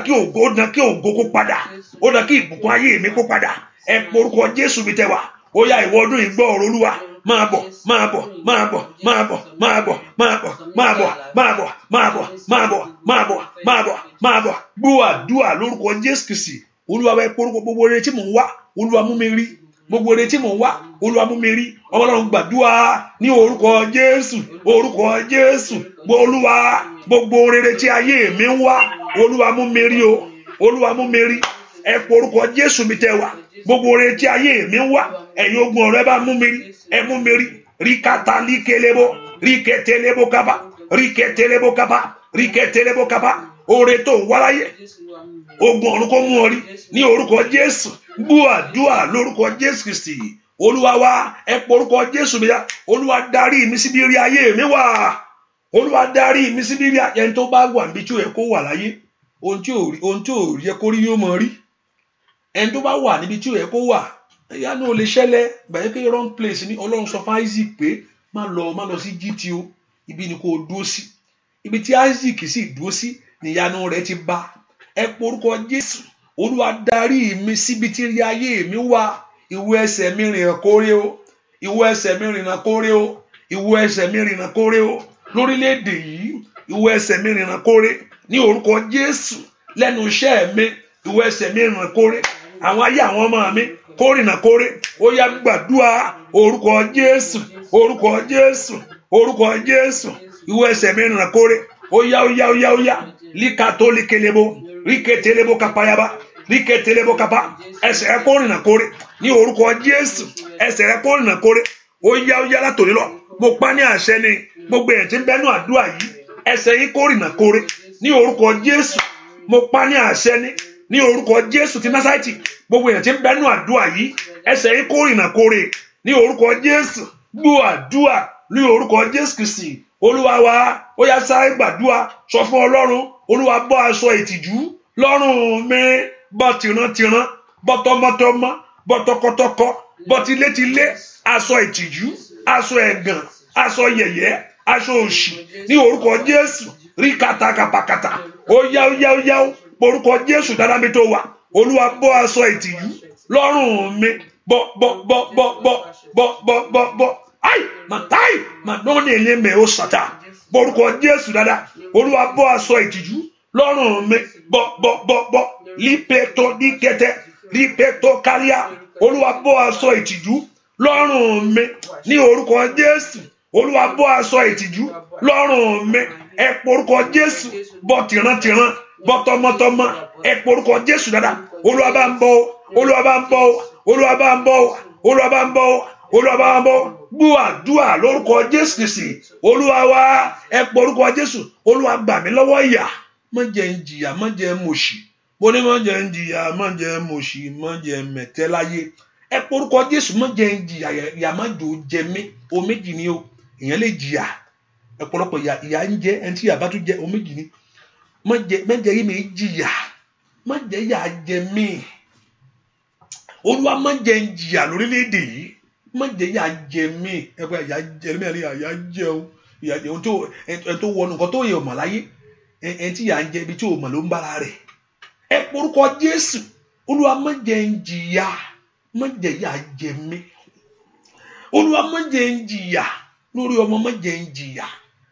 kí ògo kó padà, ó dá kí ìbùkún ayé mi kó padà. Ẹ porúkọ Jésù bí tẹ wá, ó yá ìwọ ọdún yìí gbọ́ ọ̀rọ̀ Olúwa. Máa bọ̀, máa bọ̀, máa bọ̀, máa bọ̀, máa bọ̀, máa bọ̀, máa bọ̀, máa bọ̀, máa bọ̀, máa bọ̀, máa bọ̀, máa bọ̀, máa bọ̀. Gbọ́ àdúrà lórúkọ Jésù Kristi. Olúwa wá porúkọ gbogbo ire tí mò ń wá, Olúwa mú mi rí. Gbogbo ire tí mò ń wá, Olúwa mú mi rí. Ọlọ́run gbàdúrà ní orúkọ Jésù, orúkọ Jésù. Olúwa gbogbo rere tí ayé mi ń wá, Olúwa mú mi rí o, Olúwa mú mi rí. Ẹ porúkọ Jésù mi tẹ wá. Gbogbo rere tí ayé mi ń wá, ẹ̀yin ogun ọ̀rọ̀ ẹ bá mú mi rí, ẹ mú mi rí. Rikata likelebo, riketelebo kaba, riketelebo kaba, riketelebo kaba. Oore tó ń wá láyé, ogun ọ̀run kó mú ọ rí ní orúkọ Jésù. Gbọ́ àdúrà lórúkọ Jésù Kristi. Olúwa wá, ẹ porúkọ Jésù mi yá. Olúwa darí mi síbi rí ayé mi wá. Olúwa darí mi síbi rí ayé. Ẹni tó bá wà níbi tí ó yẹ kó wà láyé, ohun tí ò yẹ kó rí yóò mọ rí. Ẹni tó bá wà níbi tí ó yẹ kó wà, ìyanu ò lè ṣẹlẹ̀. Bàyẹ́ pé wrong place ni Ọlọ́run sọ fún Isaac pé má lọ sí Egypt o, ibi ni kò dúró sí. Ibi tí Isaac sì dúró sí ni ìyanu rẹ̀ ti bá. Ẹ porúkọ Jésù. Olúwa darí mi síbi tí rí ayé mi wá. Ìwọ ẹsẹ̀ mi rìnà kórè o, ìwọ ẹsẹ̀ mi rìnà kórè o, ìwọ ẹsẹ̀ mi rìnà kórè o. Lórílẹ̀-èdè yìí, ìwọ ẹsẹ̀ mi rìnà kórè ní orúkọ Jésù. Lẹ́nu iṣẹ́ mi, ìwọ ẹsẹ̀ mi rìnà kórè. Àwọn ayé àwọn ọmọ mi kó rìnà kórè. Ó yá gbàdúrà orúkọ Jésù, orúkọ Jésù, orúkọ Jésù. Ìwọ ẹsẹ̀ mi rìnà kórè. Ó yá, ó yá, ó yá, ó yá. Líkàtó likelebo, riketelebo kapayaba, riketelebo kapa. Ẹsẹ̀ rẹ kó rìnà kórè ní orúkọ Jésù. Ẹsẹ̀ rẹ kó rìnà kórè. Ó yá, ó yá látòní lọ. Mo pa ní àṣẹ ni gbogbo èyàn tí ń bẹnu àdúrà yìí, ẹsẹ̀ yìí kó rìnà kórè ní orúkọ Jésù. Mo pa ní àṣẹ ni ní orúkọ Jésù ti Násárẹ́tì. Gbogbo èyàn tí ń bẹnu àdúrà yìí, ẹsẹ̀ yìí kó rìnà kórè ní orúkọ Jésù. Gbọ́ àdúrà ní orúkọ Jésù Kristi. Olúwa wa, ó yá sáré gbàdúrà, sọ fún Ọlọ́run. Olúwa bọ́ aṣọ ìtìjú lọ́rùn mi, bọ́ tìrántìrán, bọ́ tọmọtọmọ, bọ́ tọkọtọkọ, bọ́ tilétilé. Aṣọ ìtìjú, aṣọ ẹ̀gàn, aṣọ yẹ̀yẹ́, aṣọ òṣì ní orúkọ Jésù. Rí katakapakata. Ó yá, ó yá, ó yá ó. Orúkọ Jésù dáadáa mi tó wà. Olúwa bọ́ aṣọ ìtìjú lọ́rùn mi, bọ́. Ai, matai, manoni eleme o sata. Orúkọ Jésù dáadáa. Olúwa bọ́ aṣọ ìtìjú lọ́rùn mi, bọ́. Lípẹ́tọ́ díkẹ́tẹ́, lípẹ́tọ́ káríà. Olúwa bọ́ aṣọ ìtìjú lọ́rùn mi ní orúkọ Jésù. Olúwa bọ́ aṣọ ìtìjú lọ́rùn mi. Ẹ porúkọ Jésù. Bọ́ tìrántìrán, bọ́ tọmọtọmọ. Ẹ porúkọ Jésù dáadáa. Olúwa bá ń bọ́, Olúwa bá ń bọ́, Olúwa bá ń bọ́, Olúwa bá ń bọ́, Olúwa bá ń bọ́. Gbọ́ àdúrà lórúkọ Jésù Kristi. Olúwa wa, ẹ porúkọ Jésù. Olúwa gbà mí lọ́wọ́ ìyà. Má jẹ́ n jìyà, má jẹ́ n mòṣì. Mo ní má jẹ́ n jìyà, má jẹ́ n mòṣì, má jẹ́ n mẹ̀tẹ́ láyé. Ẹ porúkọ Jésù. Má jẹ́ n jìyà, ìyà má jò jẹ mí. O méjì ni o. Èèyàn lè jìyà. Ọ̀pọ̀lọpọ̀ ìyà ń jẹ ẹni tí ìyà bá tún jẹ o méjì ni. Má jẹ́ yí mi jìyà. Má jẹ́ ìyà jẹ mí. Olúwa má jẹ́ n jìyà lórílẹ̀-èdè yìí. Má jẹ́ ìyà jẹ mí. Ẹ pé ìyà jẹ mí, ìyà jẹun. Ìyà jẹun tó wọnú nǹkan tó yẹ ọmọ láyé. Ẹni tí ìyà ń jẹ ibi tí ò mọ̀ ló ń bára rẹ̀. Ẹ porúkọ Jésù. Olúwa má jẹ́ n jìyà. Má jẹ́ ìyà jẹ mí. Olúwa má jẹ́ n jìyà lórí ọmọ, má jẹ́ n jìyà.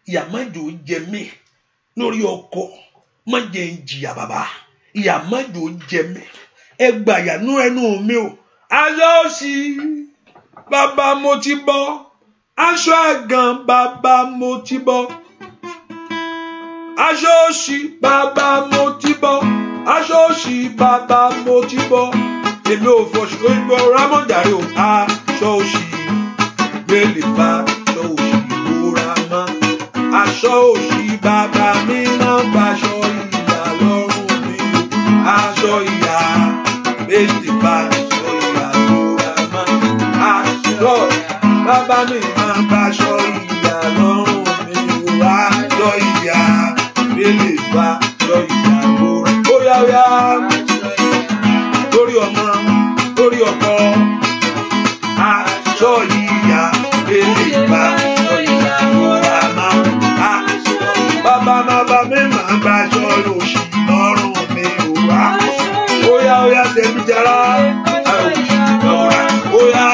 Ìyà má jò jẹ mí lórí ọkọ. Má jẹ́ n jìyà bàbá. Ìyà má jò jẹ mí. Ẹ gbà yànú ẹnu mi o. Aṣọ òṣì bàbá mo ti bọ́. Aṣọ ẹ̀gàn bàbá mo ti bọ́. Aṣọ òṣì bàbá mo ti bọ́. Aṣọ òṣì bàbá mo ti bọ́. Èmi ò fọṣù òyìnbó rámọ̀dàrí o. Aṣọ òṣì gbélé bá aṣọ òṣì bóra mọ́. Aṣọ òṣì bàbá mi náà bàbá mi máa ń báṣọ ìyá lọ́rùn mi wá aṣọ ìyá lè bá aṣọ ìyàwó rẹ̀. Óyá óyá lórí ọmọ lórí ọkọ aṣọ ìyá lè bá aṣọ ìyàwó rẹ̀. Bàbá mi máa ń báṣọ lòṣì lọ́rùn mi wá. Óyá óyá tẹ̀mí jara òṣì lọ́rùn. Óyá.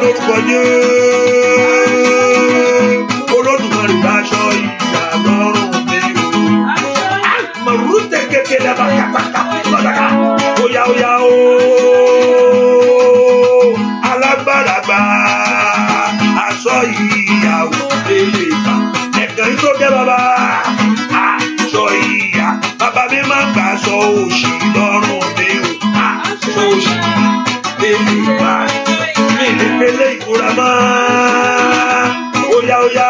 Lórúkọ Jésù Olódùmarè báṣọ ìyá lọ́rùn mi o. Màrúté kékeré bàkàtàkà lọ́dàkà. Óyá óyá o alágbára gba aṣọ ìyàwó lè bá. Ẹ̀kan yìí tó dé bàbá aṣọ ìyá. Bàbá mi máa ń gbà aṣọ òṣì lọ́rùn mi o. Aṣọ òṣì lè bá. Ìpele ìkúra máa óyá óyá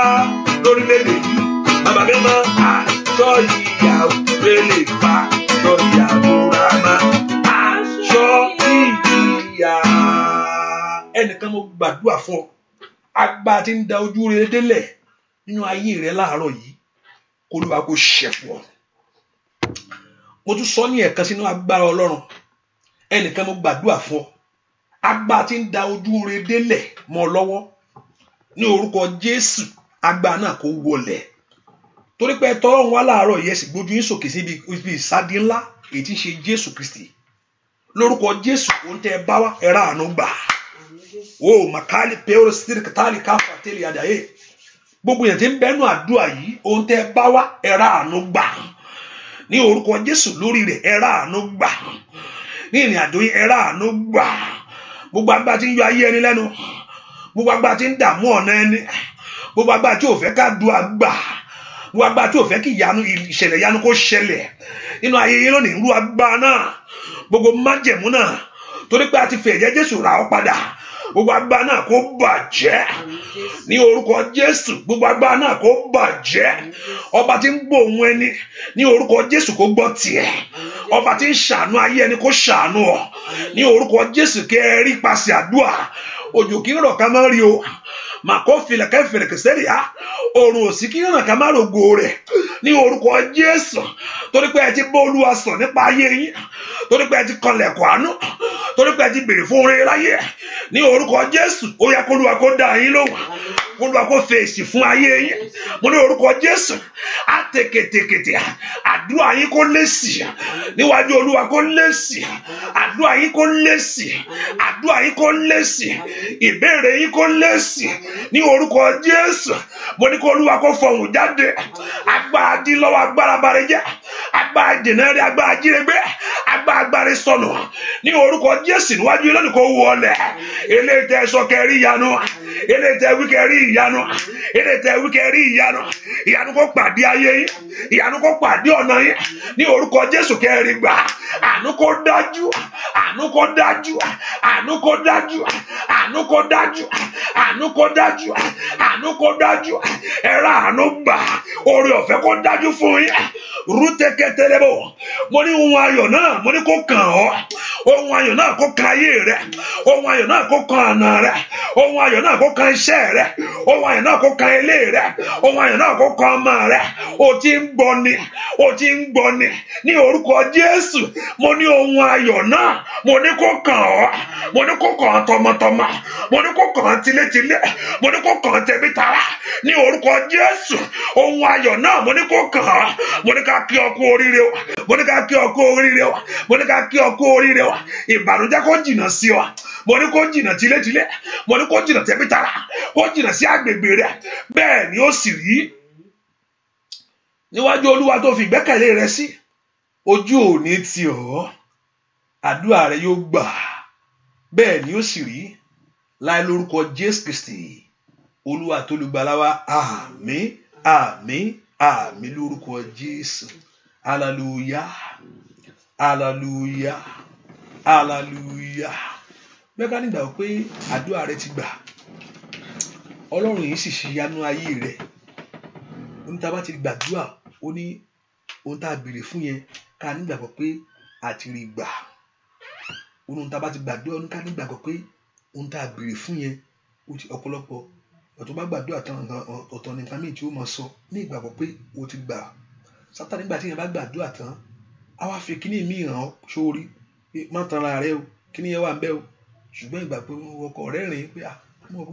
lórílẹ̀-èdè yìí. Bàbá mi máa aṣọ ìyàwó lè bá aṣọ ìyàwó ra máa aṣọ ìyá. Ẹnìkan mo gbàdúrà fún ọ, agbá tí ń da ojú rere délẹ̀ nínú ayé rẹ láàárọ̀ yìí kó Olúwa kó ṣẹ̀fọ̀. Mo tún sọ ní ẹ̀kan sínú agbára Ọlọ́run. Ẹnìkan mo gbàdúrà fún ọ, agbá tí ń da ojú rere délẹ̀ mọ́ lọ́wọ́ ní orúkọ Jésù, agbá náà kó wọlẹ̀. Torí pé tọrọ wá láàárọ̀ yẹn sì gbójú yín sókè síbi ìsádi ńlá èyí tí ń ṣe Jésù Kristi. Lórúkọ Jésù ohun tẹ́ ẹ bá wá ẹ rà àánú gbà. O màkàlì pẹ́ọ́rọ̀ sídìrì kàtàlì káfà tẹ́lẹ̀ àdáyé. Gbogbo yẹn tí ń bẹ́nu àdúrà yìí ohun tẹ́ ẹ bá wá ẹ rà àánú gbà. Ní orúkọ Jésù lórí rẹ̀ ẹ rà àánú gbà. Ní ìrìn àjò yìí ẹ rà àánú gbà. Gbogbo agbá tí ń yọ ayé ẹni lẹ́nu, gbogbo agbá tí ń dààmú ọ̀nà ẹni, gbogbo agbá tí ò fẹ́ ká du àgbà, gbogbo agbá tí ò fẹ́ kí ìṣẹ̀lẹ̀ ìyanu kó ṣẹlẹ̀ nínú ayé yín lónìí, irú agbá náà, gbogbo májẹ̀mú náà, torí pé a ti fi ẹ̀jẹ̀ Jésù rà ọ́ padà, gbogbo agbá náà kó bàjẹ́ ní orúkọ Jésù. Gbogbo agbá náà kó bàjẹ́. Ọba tí ń gbóhùn ẹni ní orúkọ Jésù kó gbọ́ tiẹ̀. Ọba tí ń ṣàánú ayé ẹni kó ṣàánú ọ ní orúkọ Jésù. Kẹ́ ẹ rí pasẹ̀ àdúrà. Òjò kí ń rọ̀ ká má rí o. Màkó filẹ̀ kẹ́ fèrè kẹsẹ́rì á. Òrùn òsì kí ń ràn ká má rògo rẹ̀ ní orúkọ Jésù. Torí pé ẹ ti bá Olúwa sọ̀ nípa ayé yín. Torí pé ẹ ti kanlẹ̀kùn àánú. Torí pé ẹ ti béèrè fún oore láyé ní orúkọ Jésù. Ó yá kó Olúwa kó dá yín lóhùn. Kó Olúwa kó fèsì fún ayé yín. Mo ní orúkọ Jésù. Àtèkètèkètè àdúrà yín kó lésì níwájú Olúwa kó lésì. Àdúrà yín kó lésì. Àdúrà yín kó lésì. Ìbéèrè yín kó lésì ní orúkọ Jésù. Mo ní kó Olúwa kó fọhùn jáde. Agbára dí lọ́wọ́ agbára bare jẹ́. Agbára jìnnà rí agbára jíregbé. Agbára sọnù ní orúkọ Jésù níwájú yín lónìí kó wọlẹ̀. Eléyìí tẹ́ sọ kẹrí ìyanu. Eléyìí tẹ́ wí kẹrí ìyanu. Eléyìí tẹ́ wí kẹrí ìyanu. Ìyanu kó pàdé ayé yín. Ìyanu kó pàdé ọ̀nà yín ní orúkọ Jésù. Kẹ́rì gbà. Àánú kó dájú. Àánú kó dájú. Àánú kó dájú. Àánú kó dájú. Àánú kó dájú. Àánú kó dájú. Ẹ ra àánú gbà. Oore ọ̀fẹ́ kó dájú fún yín. Rútẹ́kẹ́tẹ́lẹ́bọ̀. Mo ní ohun ayọ̀ náà, mo ní kó kàn ọ́. Ohun ayọ̀ náà kó kan ayé rẹ̀. Ohun ayọ̀ náà kó kan àna rẹ̀. Ohun ayọ̀ náà kó kan iṣẹ́ rẹ̀. Ohun ayọ̀ náà kó kan ilé rẹ̀. Ohun ayọ̀ náà kó kan ọmọ rẹ̀. O ti ń gbọ́ ni. O ti ń gbọ́ ni. Ní orúkọ Jésù, mo ní ohun ayọ̀ náà, mo ní kó kàn ọ́. Mo ní kó kàn ọ́ tọmọtọmọ. Mo ní kó kàn ọ́ tilétilé. Mo ní kó kàn ọ́ tẹbítara. Ní orúkọ Jésù, ohun ayọ̀ náà, mo ní kó kàn ọ́. Mo ní ká kí ọ kú oríire o. Mo ní ká kí ọ kú oríire o. Mo ní ká kí ọ kú oríire o. Ìbànújẹ́ kó jìnnà sí ọ. Mo ní kó jìnnà tilétilé. Mo ní kó jìnnà tẹbítara. Kó jìnnà sí agbègbè rẹ̀. Bẹ́ẹ̀ ni ó sì rí. Níwájú Olúwa tó fi ìgbẹ́kẹ̀lé rẹ sí, ojú ò ní tì ọ́. Àdúrà rẹ yóò gbà. Bẹ́ẹ̀ ni ó sì rí. Láì lórúkọ Jésù Kristi Olúwa tó lùgbàlà wa. Àmín, àmín, àmín lórúkọ Jésù. Hallelujah, hallelujah, hallelujah. Mẹ́ká nígbà pé àdúrà rẹ ti gbà. Ọlọ́run yìí sì ṣe ìyanu ayé rẹ. Ohun tá a bá ti gbàdúrà, ó ní ohun tá a béèrè fún yẹn ká nígbàgbọ́ pé àti rí gbà. Ohun tá a bá ti gbàdúrà ní ká nígbàgbọ́ pé ohun tá a béèrè fún yẹn ó ti ọ̀pọ̀lọpọ̀ ọ̀tọ̀ bá gbàdúrà tán ọ̀tọ̀ nìkan míì tí ó mọ̀ sọ ní ìgbàgbọ́ pé ó ti gbà. Sátánì nígbà tí yẹn bá gbàdúrà tán á wá fi kíní míì hàn ọ́ sórí pé má tan ara rẹ o, kíní yẹn wà ń bẹ o. Ṣùgbọ́n ìgbà pé ọkọ̀ rẹ̀ rìn pé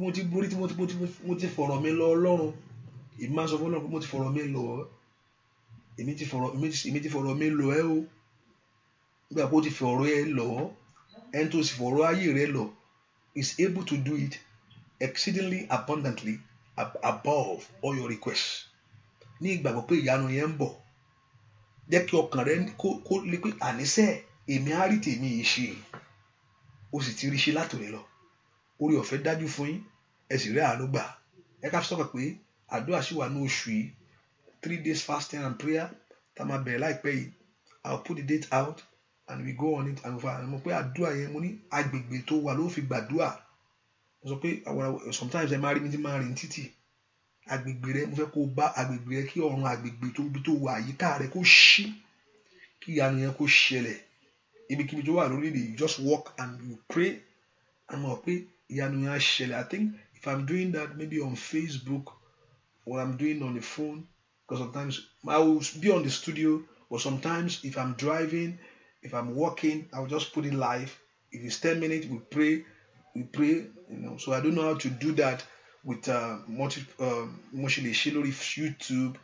mo ti borí tí mo ti fọ̀rọ̀ mi lọ Ọlọ́run. Èmi máa sọ fún Ọlọ́run pé mo ti fọ̀rọ̀ mi lọ ọ́. Èmi ti fọ̀rọ̀ mi lọ ẹ́ o. Nígbà pé ó ti fọ̀rọ̀ ẹ lọ ọ́, ẹni tó sì fọ̀rọ̀ ayé rẹ lọ is able to do it exceedingly abundantly above all your requests. Ní ìgbàgbọ́ pé ìyanu yẹn ń bọ̀, jẹ́ kí ọkàn rẹ kó lè pé àníṣe èmi á rí tèmi yìí ṣe. Ó sì ti rí ṣe látòní lọ. Orí ọ̀fẹ́ dájú fún yín, ẹ sì rí àánú gbà. Ẹ ká fi sọ́kàn pé àdúrà sì wà ní oṣù yìí 3 days fasting and prayer tá a máa bẹ̀rẹ̀ láìpẹ́ yìí. I'll put the date out and we go on it and mo pé àdúrà yẹn mo ní agbègbè tó wà ló fi gbàdúrà. Mo sọ pé sometimes ẹ máa rí mi tí máa rìn títì. Agbègbè rẹ mo fẹ́ kó bá agbègbè rẹ kí ọ̀run agbègbè tó wà àyíká rẹ kó ṣí, kí ìyanu yẹn kó ṣẹlẹ̀. Ibikíbi tó wà lórílẹ̀ you just walk and you pray and mọ̀ pé ìyanu yẹn á ṣẹlẹ̀. I think if I'm doing that maybe on Facebook or I'm doing on the phone, because sometimes I will be on the studio, or sometimes if I'm driving, if I'm walking, I will just put it live. If it's 10 minutes, we pray, So I don't know how to do that with YouTube.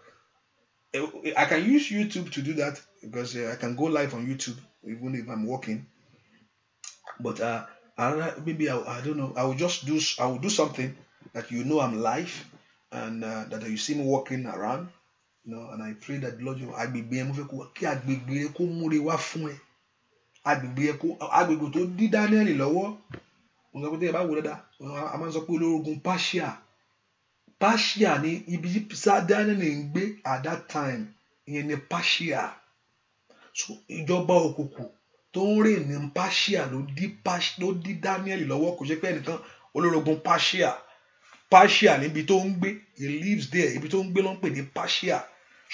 I can use YouTube to do that because I can go live on YouTube even if I'm walking. But maybe I don't know. I will do something that I'm live and that you see me walking around. And I pray that Lord, agbègbè yẹn mo fẹ́ kí agbègbè yẹn kó múre wá fún ẹ. Agbègbè tó dí Daniel lọ́wọ́. Mo sọ pé tí ẹ bá wò dáadáa, a máa ń sọ pé olórogún Persia ní ibi tí Daniel ń gbé at that time, ìyẹn ní Persia. So ìjọba òkùnkùn tó ń rìn ní Persia ló dí Daniel lọ́wọ́. Kò ṣe pé ẹnìkan olórogún Persia níbi tó ń gbé, he lives there, ibi tó ń gbé ló ń pè ní Persia.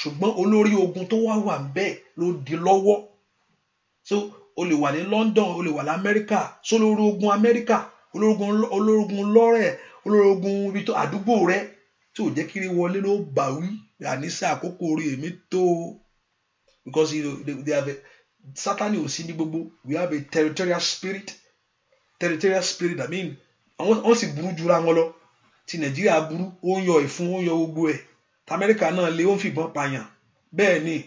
Ṣùgbọ́n olórí ogun tó wà ńbẹ̀ ló di lọ́wọ́. So o lè wà ní London, o lè wà ní Amẹ́ríkà, so olórí ogun Amẹ́ríkà, ológun lọ́rẹ̀, olórí ogun ibi tó àdúgbò rẹ tí ò jẹ́ kiri wọlé ló bá wí àníṣe àkókò orí èmi tó. Because they have Sátánì ò sí ní gbogbo. We have a territorial spirit. I mean wọ́n sì burú jura wọn lọ. Ti Nàìjíríà burú, ó ń yọ ìfun, ó ń yọ gbogbo ẹ̀. Amẹ́ríkà náà lé ó ń fìbọn pààyàn. Bẹ́ẹ̀ ni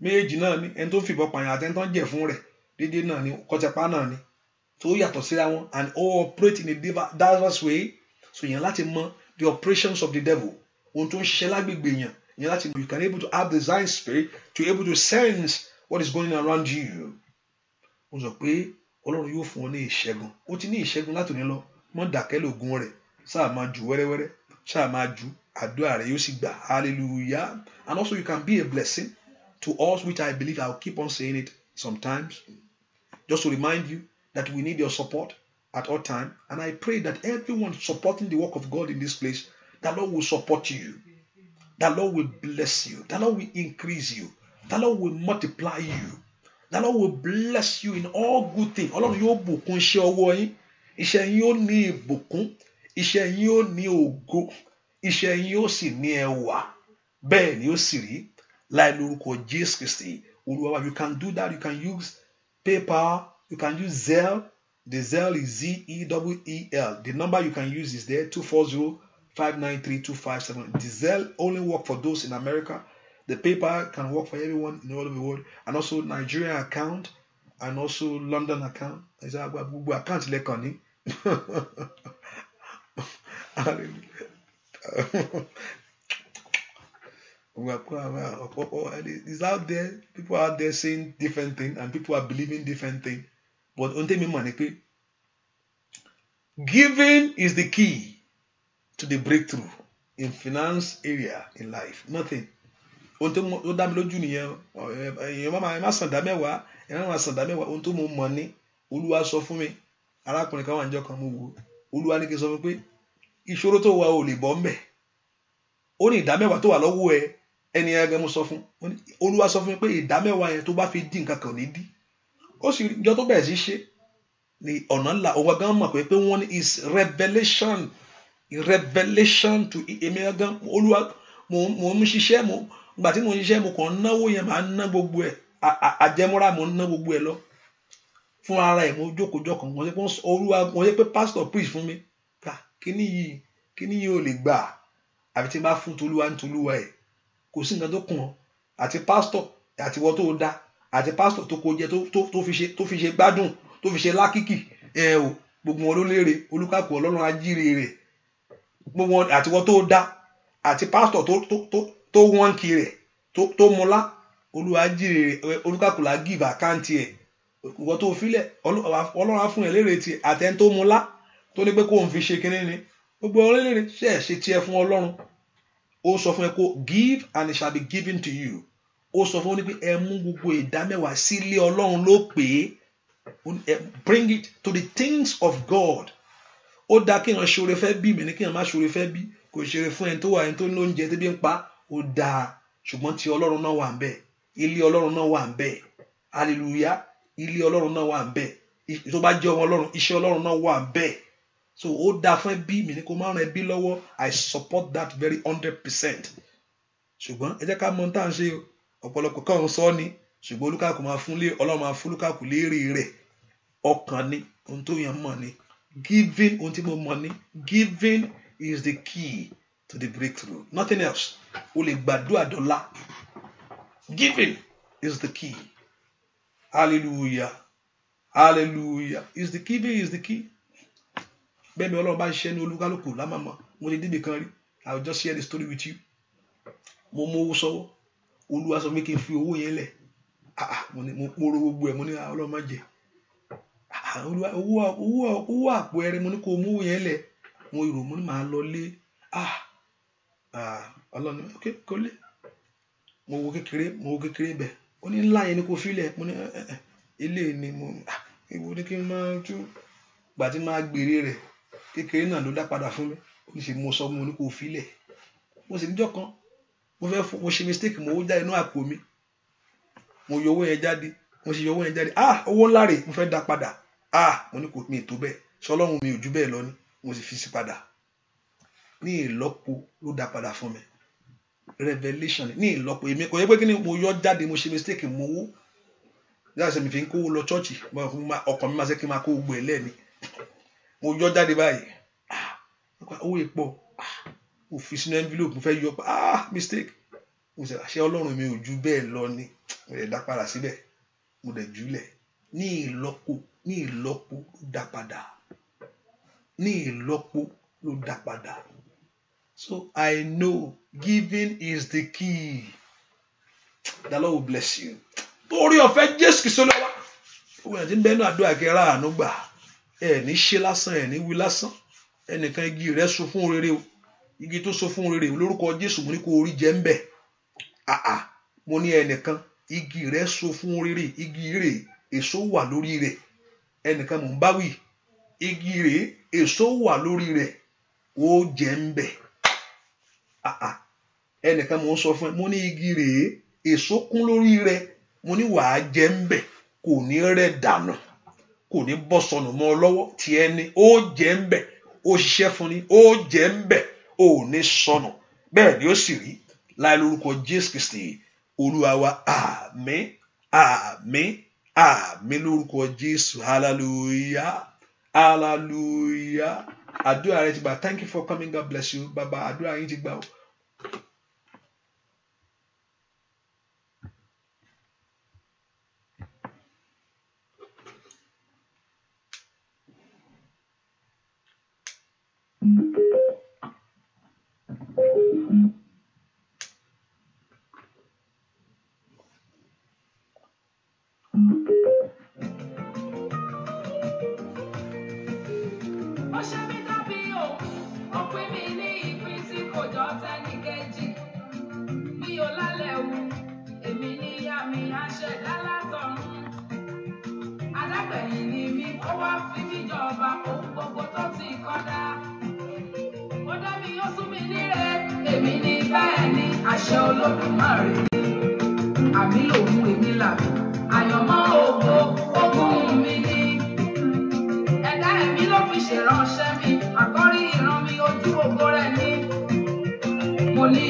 méjì náà ni ẹni tó ń fìbọn pààyàn àti ẹni tó ń jẹ fún rẹ̀ déédéé náà ni kọjapá náà ni. So ó yàtọ̀ síra wọn and all operate in a diverse way. So yẹn láti mọ the operations of the devil. Ohun tó ń ṣiṣẹ́ lágbègbè yẹn láti mọ. You can able to have the design spirit to able to sense what is going around you. Mo sọ pé Ọlọ́run yóò fún ọ ní ìṣẹ́gun. Ó ti ní ìṣẹ́gun látòní lọ. Mọ́ dàkẹ́ lògùn rẹ̀. Sáà máa jù wẹ́rẹ́wẹ́rẹ́. Sáà máa jù. Àdúrà rẹ̀ yóò sì gbà. Hallelujah. And also you can be a blessing to us, which I believe I'll keep on saying it sometimes. Just to remind you that we need your support at all time. And I pray that everyone supporting the work of God in this place, that Lord will support you. That Lord will bless you. That Lord will increase you. That Lord will multiply you. That Lord will bless you in all good things. Ọlọ́run yóò bùkún iṣẹ́ ọwọ́ yín. Iṣẹ́ yín yóò ní ìbùkún. Iṣẹ́ yín yóò ní ògo. Iṣẹ́ yín yóò sì ní ẹwà. Bẹ́ẹ̀ ni ó sì rí. Láì lórúkọ Jésù Kristi. Olúwa, you can do that. You can use PayPal. You can use Zelle. The Zelle is ZEWEL. The number you can use is there, 240-593-257. The Zelle only work for those in America. The PayPal can work for everyone in all over the world. And also Nigerian account and also London account. Google account lekani. It's out there. People out there saying different things and people are believing different things. But giving is the key to the breakthrough in finance area in life. Nothing. Ohun tó dá mi lójú nìyẹn. Èèyàn má san dámẹ́wàá. Èèyàn má san dámẹ́wàá. Ohun tó mo mọ̀ ní. Olúwa sọ fún mi. Arákùnrin kan wà níjọ́ kan mo wò. Olúwa ní kí n sọ fún pé ìṣòro tó wà ò lè bọ́ ńbẹ̀. Ó ní ìdámẹ́wàá tó wà lọ́wọ́ ẹ. ẹni ẹgẹ mo sọ fún Olúwa sọ fún mi pé ìdámẹ́wàá yẹn tó bá fi dín nǹkan kan ní dí ó sì ìjọ tó bẹ̀rẹ̀ sí ṣe ní ọ̀nà ńlá òun gan mọ̀ pé wọ́n ní is revelation to èmi gan Olúwa mo ń ṣiṣẹ́ gbà tí mo ń ṣiṣẹ́ mo kàn ń náwó yẹn máa ń ná gbogbo ẹ̀ àjẹmọ́ra mo ń ná gbogbo ẹ̀ lọ fún ara ẹ̀ mo jókòó-jókòó wọ́n ṣe pé pastor preach fún mi kíní yìí ò lè gbà àbí tí n bá fún tolúwa ní tolúwa ẹ̀ kò sí nǹkan tó kàn ọ́ àti pastor àti wọ́n tó dá àti pastor tó kó jẹ tó fi ṣe gbádùn tó fi ṣe lákìkì o gbogbo wọn ló léèrè olúkàkù ọlọ́run ajíire rẹ̀ gbogbo wọn àti wọ́n tó dá àti pastor tó wọ́n kì rẹ̀ tó mọ́lá olúwa ajíire rẹ̀ olúkàkù la give account ẹ̀ wọ́n tó filẹ̀ ọlọ́run á fún ẹ̀ léèrè tiẹ̀ àtẹni tó mọ́lá tó ní pé kó n fi ṣe kinní ni gbogbo ọlẹ́lẹ́rẹ́ ṣe tiẹ̀ fún ọlọ́run ó sọ fún ẹ kó give and it shall be given to you ó sọ fún ọ ní pé ẹ mú gbogbo ìdámẹ́wàá sílé ọlọ́run ló pè é bring it to the things of God ó dáa kí èèyàn ṣoore fẹ́ bí mi ní kí èèyàn má ṣoore fẹ́ bí kò ṣoore fún ẹni tó wà ẹni tó ní oúnjẹ tó bí ń pa ó dáa ṣùgbọ́n tí ọlọ́run náà wà ń bẹ̀ ilé ọlọ́run náà wà ń bẹ̀ hallelujah ilé ọlọ́run náà wà ń bẹ̀ tó bá jẹ́ ọmọ ọlọ́run iṣẹ́ ọlọ́run náà wà ń bẹ̀ so ó dáa fún ẹbí mi ní kó má ràn ẹbí lọ́wọ́ I support that very 100%. ṣùgbọ́n ẹ jẹ́ ká mọ tá à ń ṣe ọ̀pọ̀lọpọ̀ kan ń sọ ni ṣùgbọ́n olúkàkù máa fún lé ọlọ́run máa fún olúkàkù léèrè rẹ̀ ọkàn ni ohun tó yàn mọ̀ ni giving ohun tí mo mọ̀ ni giving is the key to the breakthrough nothing else o lè gbàdúrà dọ́là giving is the key hallelujah hallelujah is the giving is the key. Bẹ́ẹ̀ mi ọlọ́run bá ń ṣiṣẹ́ ní olúkálùkù lámàmọ́ mo lè dìbì kan rí I will just share the story with you mo mú owó sọ́wọ́ olúwa sọ pé kí n fi owó yẹn lẹ̀ mo ro gbogbo ẹ̀ mo ní ọlọ́run má jẹ owó àpò ẹrẹ mo ní kó mú owó yẹn lẹ̀ mo rò mo ní màá lọ lé ọlọ́run ok kó lé mo wo kékeré bẹ̀ ó ní ńlá yẹn ni kó fi lẹ̀ mo ní ilé ni mo ìwọ ní kí n máa tú gbà tí máa gbèrè rẹ̀ kékeré náà ló dá padà fún mi ó ní ṣe mo sọ mo ní kó filẹ̀ mo sì níjọ́ kan mo ṣe mistake mo já inú àpò mi mo yọ owó yẹn jáde owó ńlá rẹ̀ mo fẹ́ dá padà mo ní kò mi tó bẹ́ẹ̀ sọlọ́run mi ò ju bẹ́ẹ̀ lọ ni mo sì fi sí padà ní ìlọ́po ló dá padà fún mi revelation ní ìlọ́po èmi kò yẹ pé kí ni mo yọ jáde mo ṣe mistake mo wó láti mi fi ń kówó lọ chọ́ọ̀chì ọkàn mi máa ṣe kí n máa kó gbogbo ẹ̀ lẹ́ni mo yọ jáde báyìí owó ìpọ̀ mo fi sínú envelope mo fẹ́ yọ mistake mo ṣe àṣẹ ọlọ́run mi ò ju bẹ́ẹ̀ lọ ni mo lè dá padà síbẹ̀ mo dẹ̀ jùlẹ̀ ní ìlọ́po ló dá padà ní ìlọ́po ló dá padà so I know giving is the key. The Lord will bless you. Torí ọ̀fẹ́ Jésù Kristi Olúwa òun àti bẹ́ẹ̀ náà àdúrà kẹ́ra àánú gbà ẹ̀ ní ṣe lásán ẹ̀ ní wí lásán ẹnìkan igi rẹ̀ so fún rere o igi tó so fún rere o lórúkọ Jésù mo ní kó orí jẹ́ ń bẹ̀ mo ní ẹnìkan igi rẹ̀ so fún rere igi rẹ̀ èso wà lórí rẹ̀ ẹnìkan mò ń bá wí igi rẹ̀ èso wà lórí rẹ̀ ó jẹ́ ń bẹ̀ ẹnìkan mò ń sọ fún ẹ mo ní igi rẹ̀ èso kún lórí rẹ̀ mo ní wàá jẹ́ ń bẹ̀ kò ní rẹ̀ dànù kò ní bọ́ sọnù mọ́ ọ lọ́wọ́ tí ẹni ó jẹ́ ń bẹ̀ ó ṣiṣẹ́ fún ni ó jẹ́ ń bẹ̀ ó ní sọnù bẹ́ẹ̀ ni ó sì rí láì lórúkọ Jésù Kristi Olúwa wa àmín àmín àmín lórúkọ Jésù hallelujah hallelujah àdúrà rẹ ti gbà thank you for coming God bless you bàbá àdúrà yín ti gbà o. àṣẹ Olódùmarè àmì lòun èmi làbí àyànmọ́ ògo ogun mi ni ẹ̀dá ẹ̀mí ló fi ṣèránṣẹ́ mi àkọ́rí ìran mi ojú ògo rẹ̀ ni mo ní